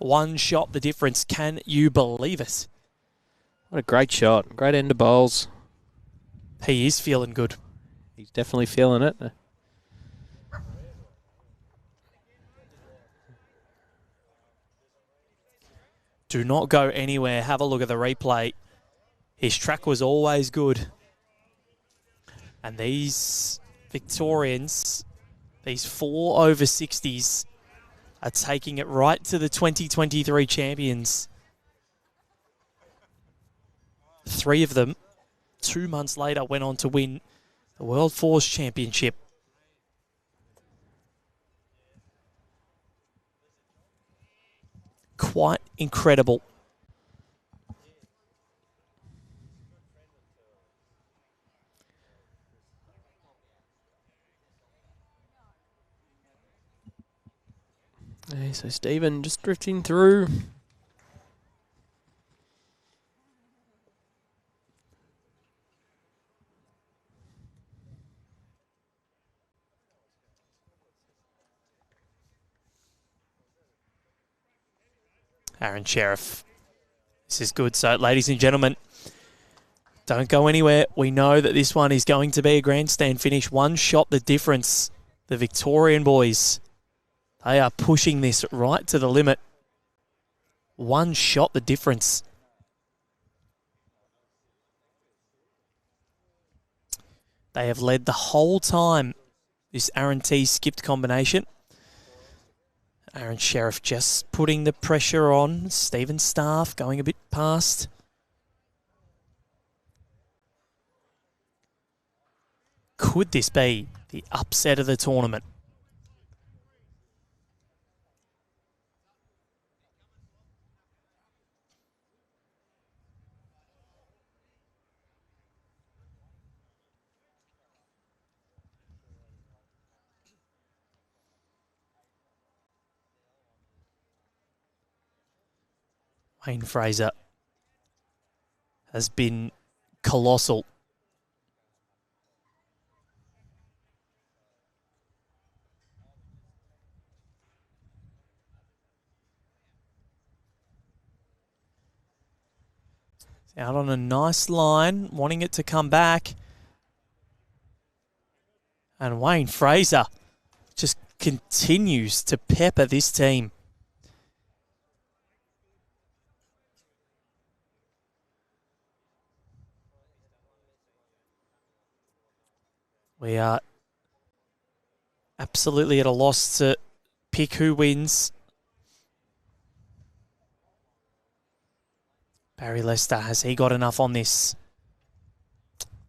1 shot the difference. Can you believe it? What a great shot. Great end of bowls. He is feeling good. He's definitely feeling it. Do not go anywhere. Have a look at the replay. His track was always good. And these Victorians, these 4 over 60s, are taking it right to the 2023 champions. 3 of them, 2 months later, went on to win the World Fours Championship. Quite incredible. Yeah, so Stephen just drifting through. Aaron Sherriff. This is good. So, ladies and gentlemen, don't go anywhere. We know that this one is going to be a grandstand finish. One shot the difference. The Victorian boys, they are pushing this right to the limit. One shot the difference. They have led the whole time, this Aaron Teys skipped combination. Aaron Sherriff just putting the pressure on. Stephen Staff going a bit past. Could this be the upset of the tournament? Wayne Fraser has been colossal. Out on a nice line, wanting it to come back. And Wayne Fraser just continues to pepper this team. We are absolutely at a loss to pick who wins. Barry Lester, has he got enough on this?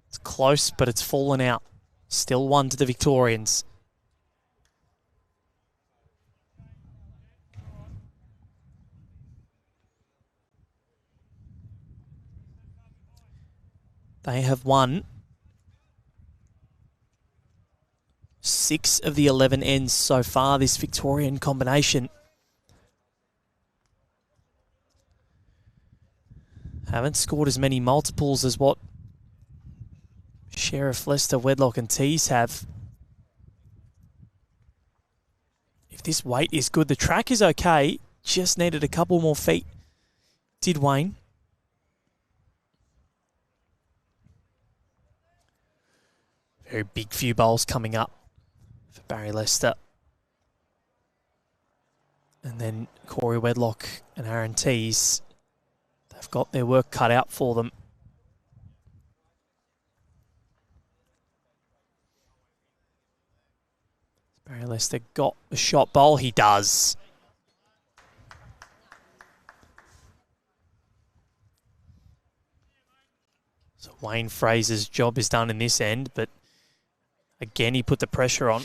It's close, but it's fallen out. Still one to the Victorians. They have won 6 of the 11 ends so far, this Victorian combination. Haven't scored as many multiples as what Sherriff, Lester, Wedlock and Teys have. If this weight is good, the track is okay. Just needed a couple more feet. Did Wayne. Very big few bowls coming up for Barry Lester. And then Corey Wedlock and Aaron Teys. They've got their work cut out for them. Barry Lester got the shot bowl. He does. So Wayne Fraser's job is done in this end, but again, he put the pressure on.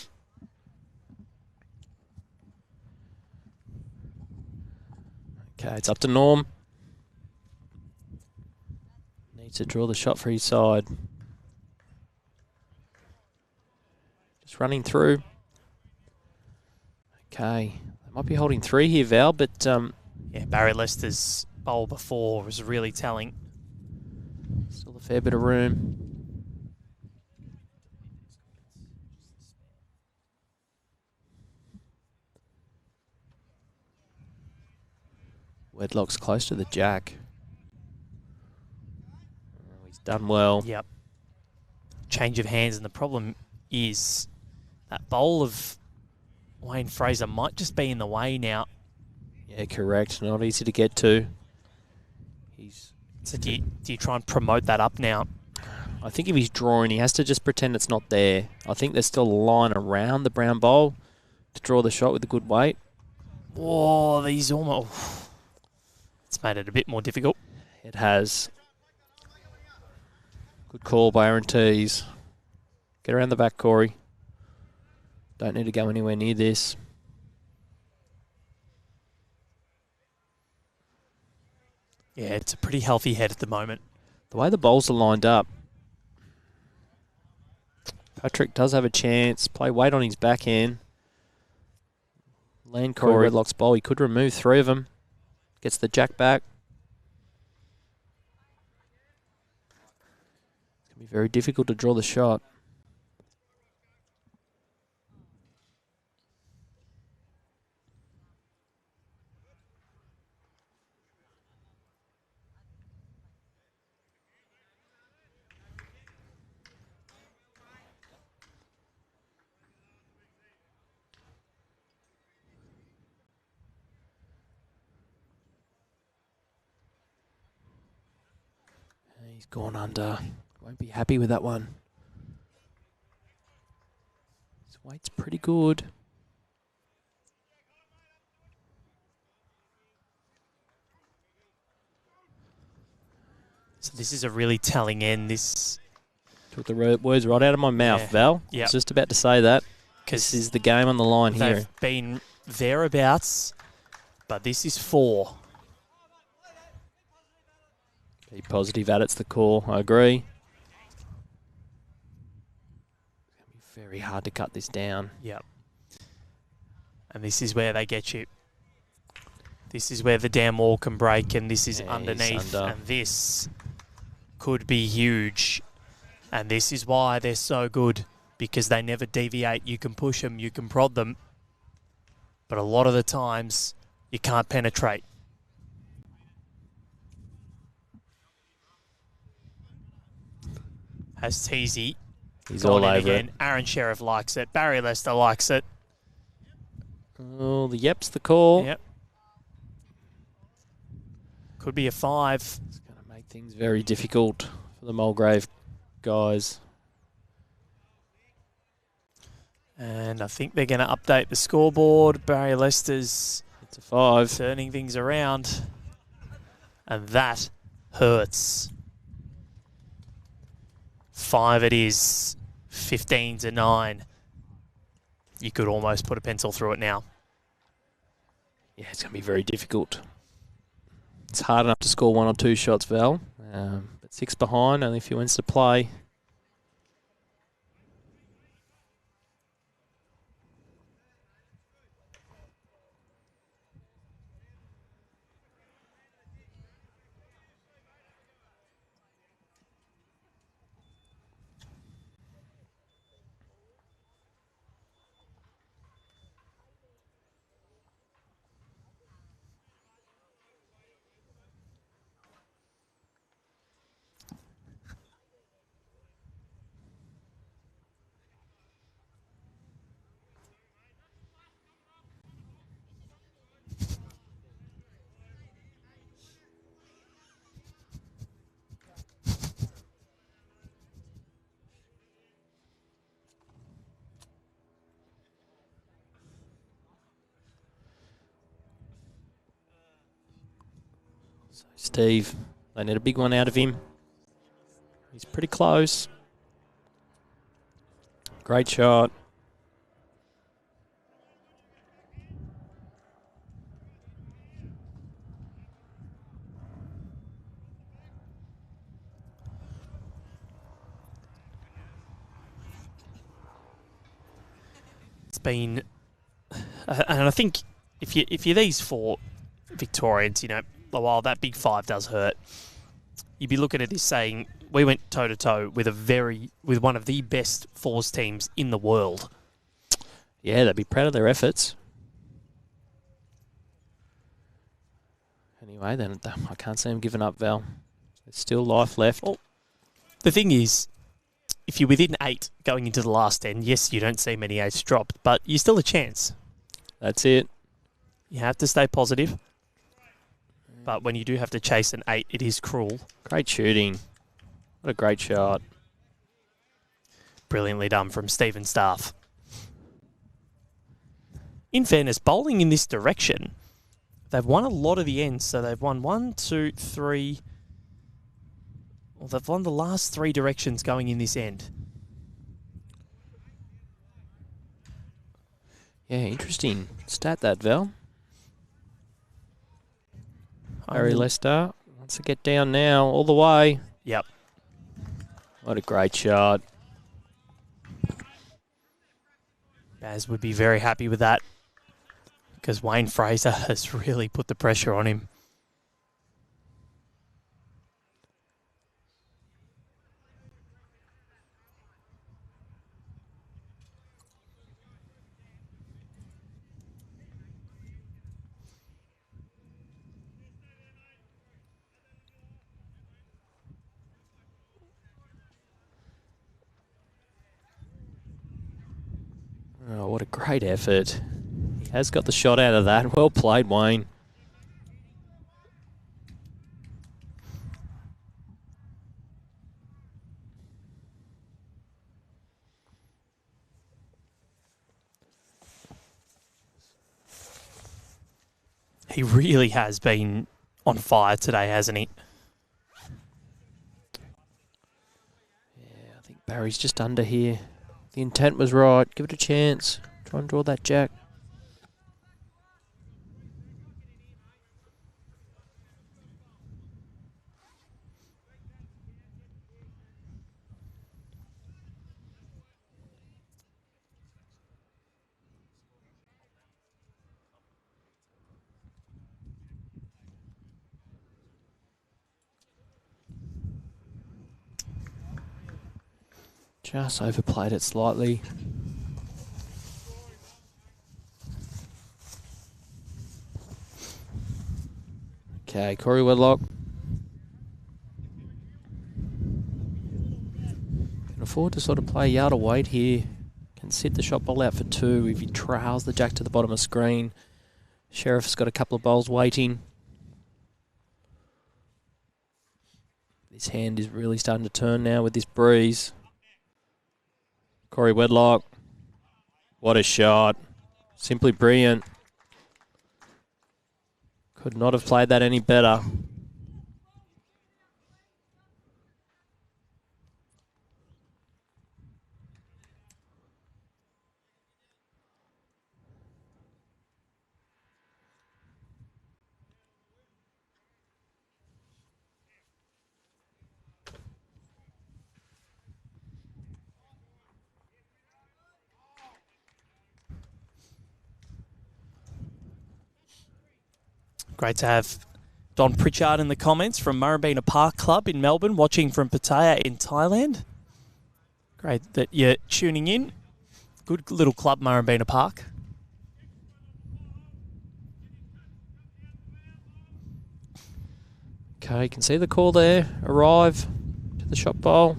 Okay, it's up to Norm. Needs to draw the shot for his side. Just running through. Okay, they might be holding 3 here, Val, but yeah, Barry Lester's bowl before was really telling. Still a fair bit of room. Wedlock's close to the jack. Oh, he's done well. Yep. Change of hands, and the problem is that bowl of Wayne Fraser might just be in the way now. Yeah, correct. Not easy to get to. So do you try and promote that up now? I think if he's drawing, he has to just pretend it's not there. I think there's still a line around the brown bowl to draw the shot with a good weight. Whoa, these almost... It's made it a bit more difficult. It has. Good call by Aaron Teys. Get around the back, Corey. Don't need to go anywhere near this. Yeah, it's a pretty healthy head at the moment. The way the bowls are lined up, Patrick does have a chance. Play weight on his backhand. Land Corey Redlock's bowl. He could remove 3 of them. Gets the jack back. It's going to be very difficult to draw the shot. He's gone under. Won't be happy with that one. His weight's pretty good. So this is a really telling end. This took the words right out of my mouth, Val. I was just about to say that. Because this is the game on the line here. They've been thereabouts, but this is 4. Be positive at it's the call. I agree. It's going to be very hard to cut this down. Yep. And this is where they get you. This is where the damn wall can break, and this is underneath. And this could be huge. And this is why they're so good, because they never deviate. You can push them, you can prod them, but a lot of the times you can't penetrate. Has Teys. He's all over again. it. Aaron Sherriff likes it. Barry Lester likes it. Oh, the yep's the call. Yep. Could be a 5. It's going to make things very difficult for the Mulgrave guys. And I think they're going to update the scoreboard. Barry Lester's it's a 5. Turning things around. And that hurts. 5 it is. 15-9. You could almost put a pencil through it now. Yeah, it's going to be very difficult. It's hard enough to score 1 or 2 shots, Val. But 6 behind, only a few ends to play. Steve, they need a big one out of him. He's pretty close. Great shot. It's been, and I think if you're these 4 Victorians, you know, while that big 5 does hurt, you'd be looking at this saying, we went toe-to-toe with one of the best 4s teams in the world. Yeah, they'd be proud of their efforts. Anyway, then I can't see them giving up, Val. There's still life left. Well, the thing is, if you're within 8 going into the last end, yes, you don't see many 8s dropped, but you're still a chance. That's it. You have to stay positive. But when you do have to chase an 8, it is cruel. Great shooting. What a great shot. Brilliantly done from Stephen Staff. In fairness, bowling in this direction, they've won a lot of the ends. So they've won 1, 2, 3. Well, they've won the last 3 directions going in this end. Yeah, interesting. Stat that, Val. Barry Lester wants to get down now, all the way. Yep. What a great shot. Baz would be very happy with that. because Wayne Fraser has really put the pressure on him. Oh, what a great effort. He has got the shot out of that. Well played, Wayne. He really has been on fire today, hasn't he? Yeah, I think Barry's just under here. The intent was right. Give it a chance. Try and draw that jack. Just overplayed it slightly. Okay, Corey Wedlock. Can afford to sort of play a yard of weight here. Can sit the shot ball out for 2 if he trails the jack to the bottom of screen. Sherriff's got a couple of bowls waiting. His hand is really starting to turn now with this breeze. Corey Wedlock. What a shot. Simply brilliant. Could not have played that any better. Great to have Don Pritchard in the comments from Murrumbeena Park Club in Melbourne, watching from Pattaya in Thailand. Great that you're tuning in. Good little club, Murrumbeena Park. Okay, you can see the call there. Arrive to the shot bowl.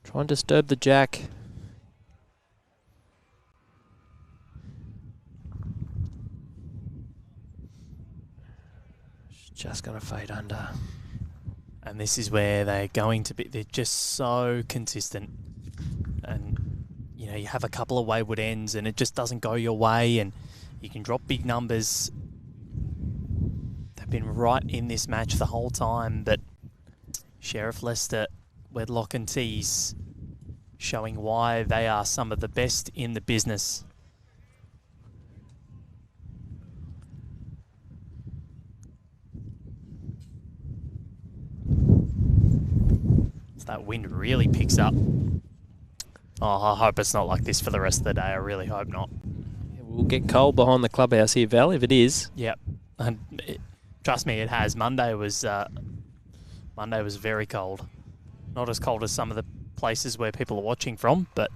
Try and disturb the jack. Just going to fade under. And this is where they're going to be. They're just so consistent. And, you know, you have a couple of wayward ends and it just doesn't go your way and you can drop big numbers. They've been right in this match the whole time, but Sherriff, Leicester, Wedlock and Teys showing why they are some of the best in the business. That wind really picks up. Oh, I hope it's not like this for the rest of the day. I really hope not. Yeah, we'll get cold behind the clubhouse here, Val, if it is. Yep. And trust me, it has. Monday was very cold. Not as cold as some of the places where people are watching from, but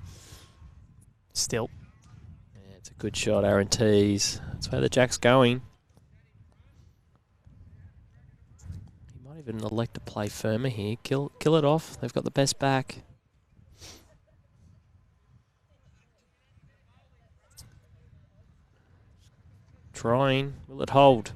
still. Yeah, it's a good shot, Aaron Teys. That's where the jack's going. Even elect to play firmer here. Kill it off. They've got the best back. Trying. Will it hold?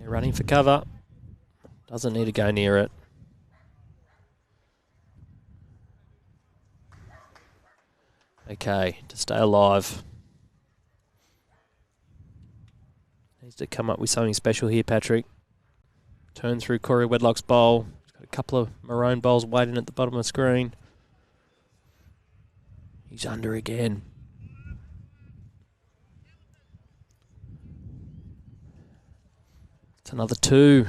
Running for cover. Doesn't need to go near it. Okay, to stay alive. Needs to come up with something special here, Patrick. Turn through Corey Wedlock's bowl. He's got a couple of maroon bowls waiting at the bottom of the screen. He's under again. It's another 2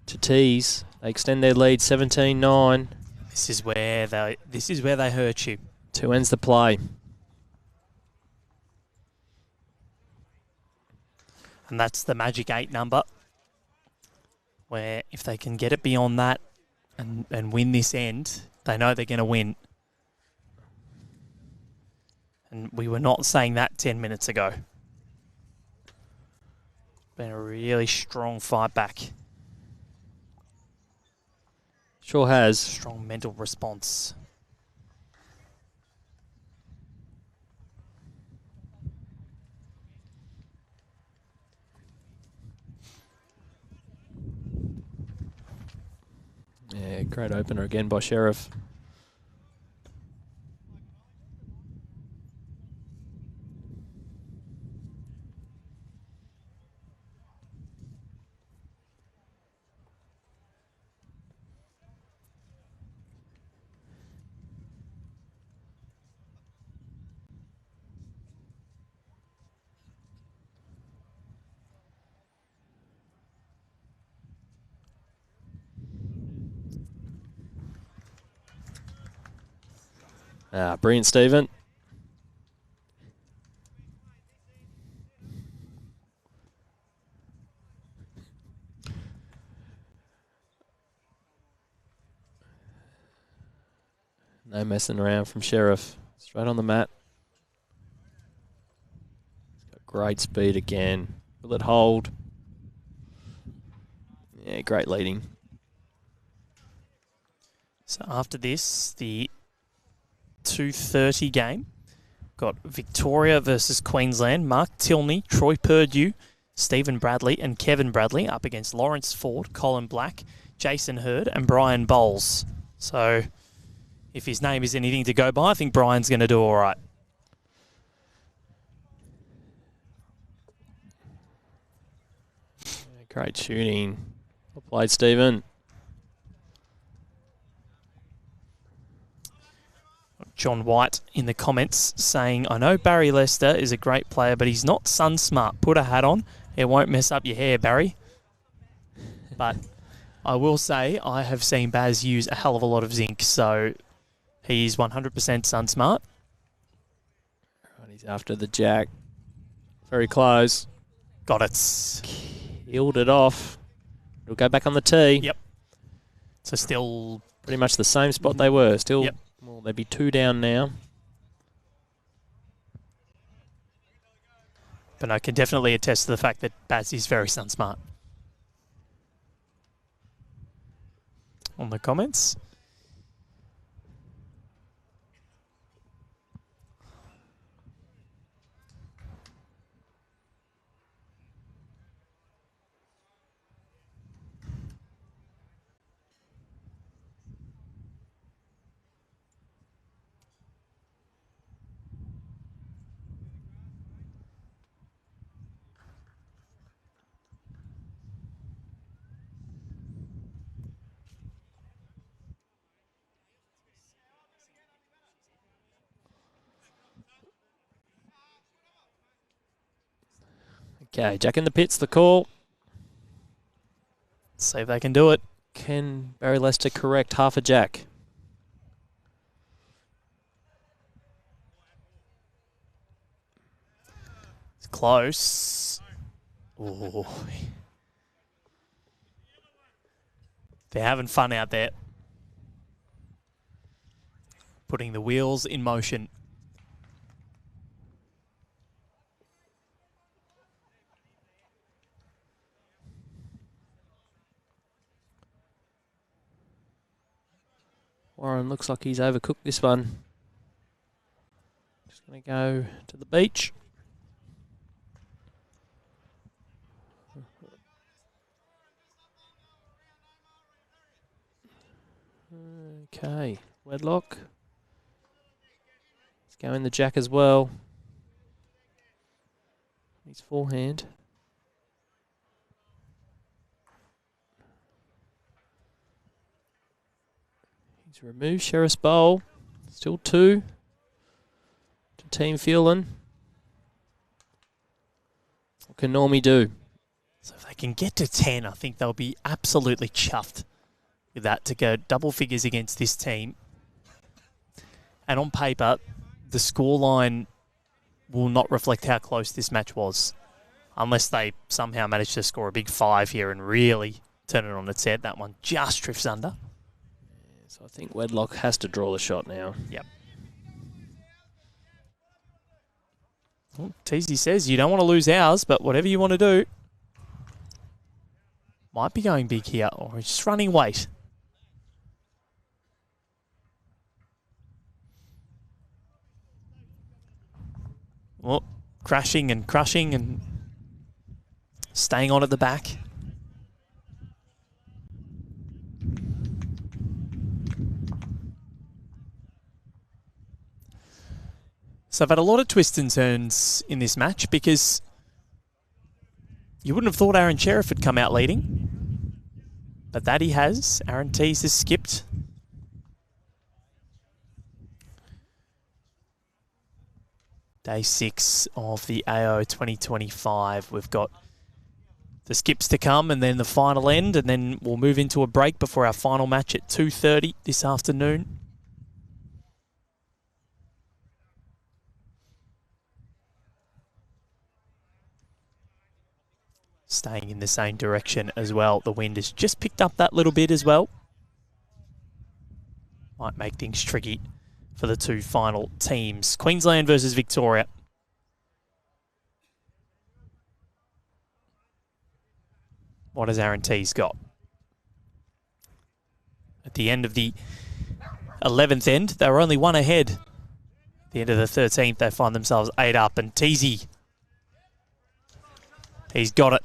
to Teys. They extend their lead 17-9. This is where they hurt you. 2 ends the play. And that's the magic 8 number, where if they can get it beyond that and win this end, they know they're going to win. And we were not saying that 10 minutes ago. Been a really strong fight back. Sure has. Strong mental response. Yeah, great opener again by Sherriff. Brilliant, Stephen. No messing around from Sherriff. Straight on the mat. He's got great speed again. Will it hold? Yeah, great leading. So after this, the 2:30 game, got Victoria versus Queensland. Mark Tilney, Troy Purdue, Stephen Bradley and Kevin Bradley up against Lawrence Ford, Colin Black, Jason Hurd and Brian Bowles. So if his name is anything to go by, I think Brian's going to do all right. Yeah, great shooting. Well played, Stephen. John White in the comments saying, I know Barry Lester is a great player, but he's not sun smart. Put a hat on. It won't mess up your hair, Barry. But I will say I have seen Baz use a hell of a lot of zinc, so he's 100% sun smart. Right, he's after the jack. Very close. Got it. Healed it off. It'll go back on the tee. Yep. So still pretty much the same spot they were. Still, yep. Well, they'd be 2 down now. But I can definitely attest to the fact that Baz is very sun smart. On the comments. Okay, Jack in the pits, the call. See if they can do it. Can Barry Lester correct half a jack? It's close. Ooh. They're having fun out there. Putting the wheels in motion. Warren looks like he's overcooked this one. Just going to go to the beach. Okay, Wedlock. Go in the jack as well. His forehand. He's removed Sherriff's bowl. Still 2 to Team Phelan. What can Normie do? So if they can get to 10, I think they'll be absolutely chuffed with that to go double figures against this team. And on paper, the scoreline will not reflect how close this match was, unless they somehow manage to score a big 5 here and really turn it on its head. That one just drifts under. So I think Wedlock has to draw the shot now. Yep. Well, Teys says you don't want to lose ours, but whatever you want to do. Might be going big here, or he's just running weight. Well, crashing and crushing and staying on at the back. So I've had a lot of twists and turns in this match because you wouldn't have thought Aaron Sherriff had come out leading, but that he has. Aaron Teys has skipped. Day 6 of the AO 2025. We've got the skips to come and then the final end, and then we'll move into a break before our final match at 2:30 this afternoon. Staying in the same direction as well. The wind has just picked up that little bit as well. Might make things tricky for the 2 final teams. Queensland versus Victoria. What has Aaron Teys got? At the end of the 11th end, they were only 1 ahead. At the end of the 13th, they find themselves 8 up. And Teysy, he's got it.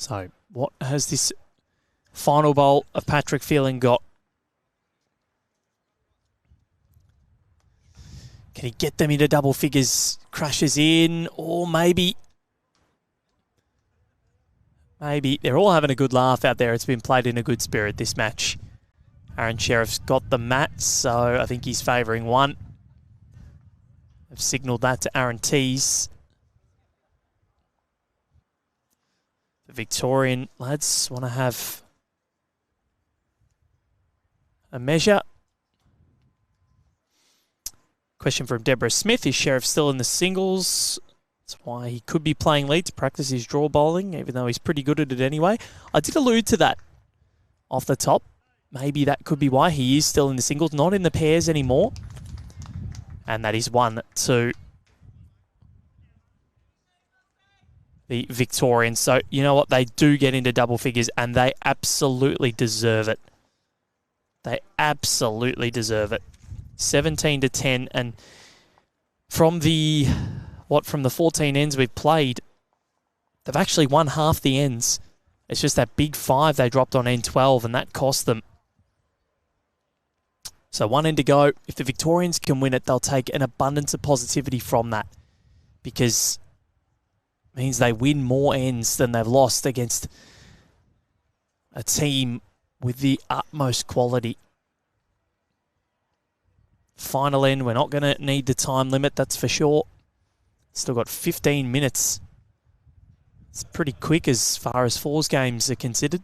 So, what has this final bowl of Patrick Phelan got? Can he get them into double figures? Crashes in, or maybe they're all having a good laugh out there. It's been played in a good spirit, this match. Aaron Sherriff's got the mats, so I think he's favouring 1. I've signalled that to Aaron Teys. The Victorian lads want to have a measure. Question from Deborah Smith. Is Sherriff still in the singles? That's why he could be playing lead to practice his draw bowling, even though he's pretty good at it anyway. I did allude to that off the top. Maybe that could be why he is still in the singles, not in the pairs anymore. And that is 1 to the Victorians. So, you know what? They do get into double figures, and they absolutely deserve it. They absolutely deserve it. 17 to 10, and from the 14 ends we've played, they've actually won half the ends. It's just that big 5 they dropped on end 12, and that cost them. So 1 end to go. If the Victorians can win it, they'll take an abundance of positivity from that, because means they win more ends than they've lost against a team with the utmost quality. final end. We're not going to need the time limit, that's for sure. Still got 15 minutes. It's pretty quick as far as fours games are considered.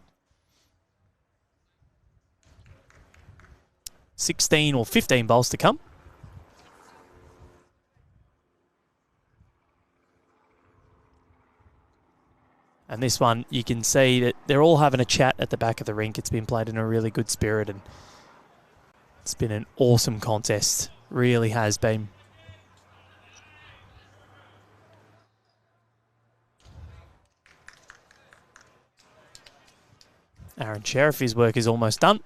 16 or 15 bowls to come. And this one, you can see that they're all having a chat at the back of the rink. It's been played in a really good spirit, and it's been an awesome contest. Really has been. Aaron Sherriff, his work is almost done.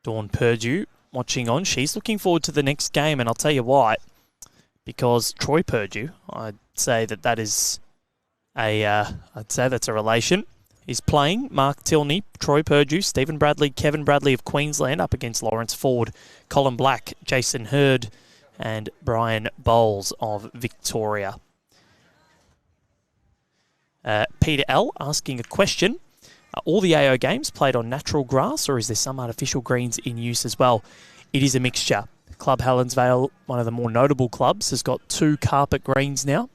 Dawn Purdue watching on. She's looking forward to the next game, and I'll tell you why. Because Troy Purdue, I'd say that's a relation. Is playing Mark Tilney, Troy Purdue, Stephen Bradley, Kevin Bradley of Queensland up against Lawrence Ford, Colin Black, Jason Hurd, and Brian Bowles of Victoria. Peter L. asking a question. Are all the AO games played on natural grass, or is there some artificial greens in use as well? It is a mixture. Club Helensvale, one of the more notable clubs, has got 2 carpet greens now.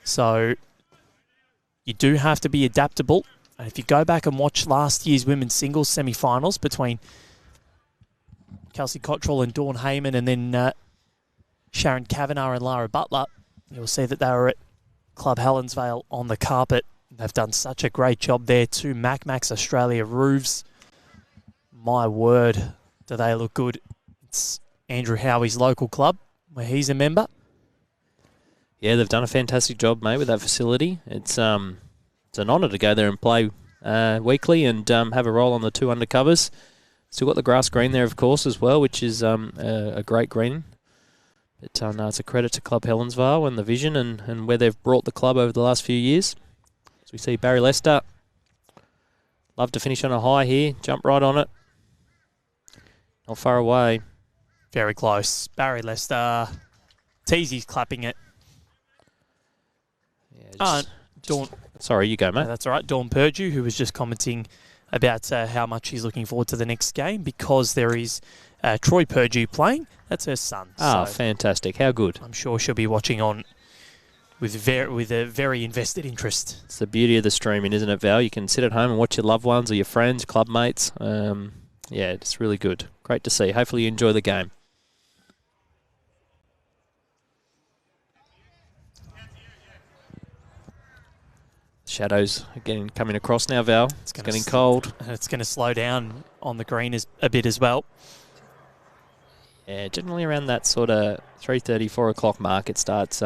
So you do have to be adaptable. And if you go back and watch last year's women's singles semi-finals between Kelsey Cottrell and Dawn Heyman, and then Sharon Kavanagh and Lara Butler, you'll see that they were at Club Helensvale on the carpet. They've done such a great job there. 2 Max Australia roofs. My word, do they look good. It's Andrew Howie's local club, where he's a member. Yeah, they've done a fantastic job, mate, with that facility. It's an honour to go there and play weekly and have a roll on the 2 undercovers. Still got the grass green there, of course, as well, which is a great green. But no, it's a credit to Club Helensvale and the vision and where they've brought the club over the last few years. As we see Barry Lester, love to finish on a high here, jump right on it. Not far away. Very close. Barry Lester. Teys clapping it. Yeah, Dawn. Sorry, you go, mate. That's all right. Dawn Purdue, who was just commenting about how much she's looking forward to the next game because there is Troy Purdue playing. That's her son. Ah, so fantastic. How good. I'm sure she'll be watching on with a very invested interest. It's the beauty of the streaming, isn't it, Val? You can sit at home and watch your loved ones or your friends, club mates. Yeah, it's really good. Great to see. Hopefully you enjoy the game. Shadows again coming across now, Val. It's getting cold. It's going to slow down on the green a bit as well. Yeah, generally around that sort of 3:30, 4 o'clock mark, it starts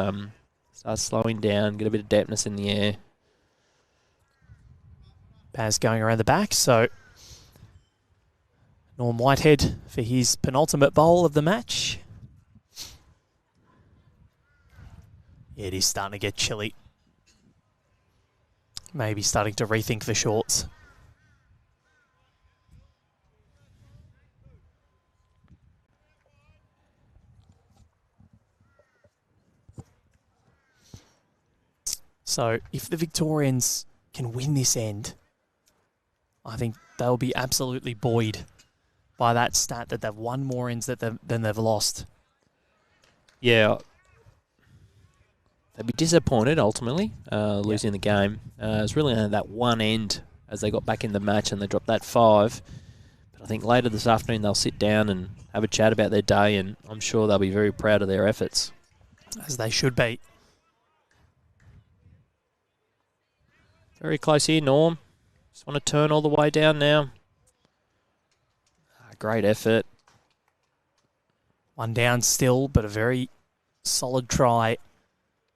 slowing down, get a bit of dampness in the air. Paz going around the back, so Norm Whitehead for his penultimate bowl of the match. It is starting to get chilly. Maybe starting to rethink the shorts. So if the Victorians can win this end, I think they'll be absolutely buoyed by that stat that they've won more ends than they've lost. Yeah. They'd be disappointed, ultimately, losing the game. It was really only that one end as they got back in the match and they dropped that 5. But I think later this afternoon they'll sit down and have a chat about their day, and I'm sure they'll be very proud of their efforts. As they should be. Very close here, Norm. Just want to turn all the way down now. Great effort. One down still, but a very solid try.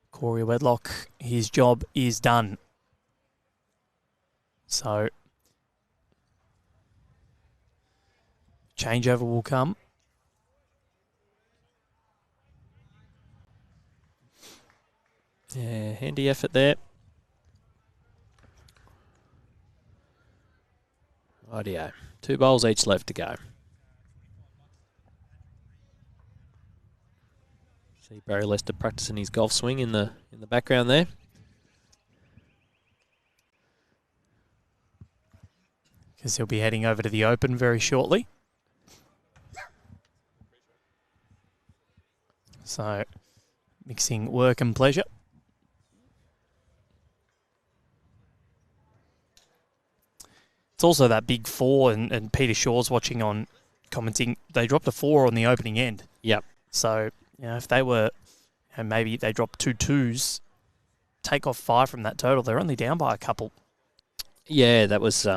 Corey Wedlock, his job is done. So, changeover will come. Yeah, handy effort there. Rightio. 2 bowls each left to go. See Barry Lester practicing his golf swing in the background there. Because he'll be heading over to the Open very shortly. So, mixing work and pleasure. It's also that big 4, and Peter Shaw's watching on commenting. They dropped a 4 on the opening end. Yep. So, if they were, maybe they dropped 2 2s, take off 5 from that total, they're only down by a couple. Yeah, that was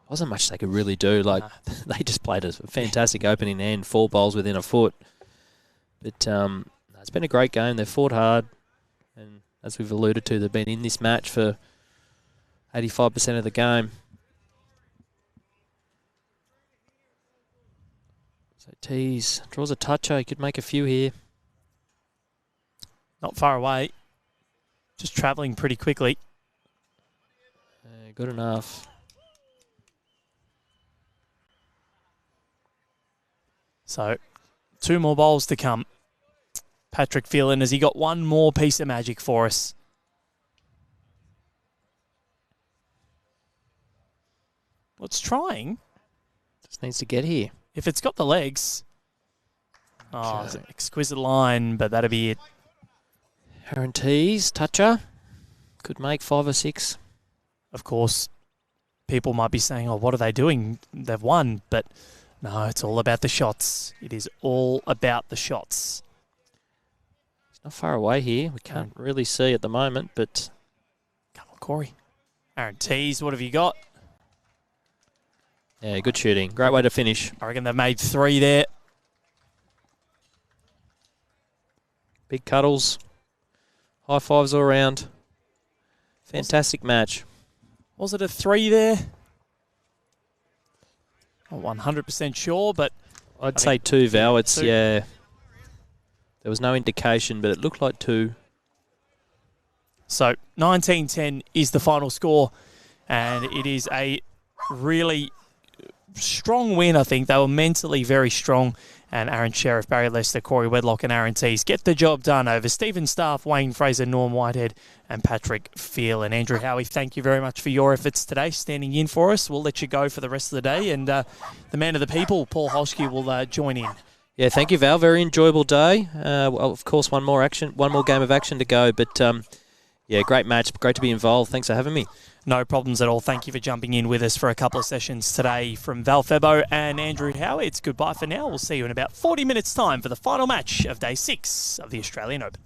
wasn't much they could really do. Like they just played a fantastic opening end, 4 bowls within a foot. But it's been a great game. They've fought hard, and as we've alluded to, they've been in this match for 85% of the game. So Teys draws a toucher. He could make a few here. Not far away. Just travelling pretty quickly. Good enough. So, 2 more bowls to come. Patrick Phelan, has he got one more piece of magic for us? Well, it's trying. Just needs to get here. If it's got the legs. Oh, it's an exquisite line, but that'll be it. Aaron Teys, toucher. Could make 5 or 6. Of course, people might be saying, oh, what are they doing? They've won, but no, it's all about the shots. It is all about the shots. It's not far away here. We can't really see at the moment, but... Come on, Corey. Aaron Teys, what have you got? Yeah, good shooting. Great way to finish. I reckon they've made 3 there. Big cuddles. High fives all around. Fantastic match. Was it a 3 there? Not 100% sure, but... I'd say 2, Val. It's, 2. yeah. There was no indication, but it looked like 2. So, 19-10 is the final score, and it is a really strong win, I think. They were mentally very strong, and Aaron Sherriff, Barry Lester, Corey Wedlock and Aaron Teys get the job done over Stephen Staff, Wayne Fraser, Norm Whitehead and Patrick Phelan. Andrew Howie, thank you very much for your efforts today, standing in for us. We'll let you go for the rest of the day, and the man of the people, Paul Holsky, will join in. Yeah, thank you, Val. Very enjoyable day. Well, of course, one more game of action to go, but yeah, great match. Great to be involved. Thanks for having me. No problems at all. Thank you for jumping in with us for a couple of sessions today from Val Febo and Andrew Howie. It's goodbye for now. We'll see you in about 40 minutes' time for the final match of Day 6 of the Australian Open.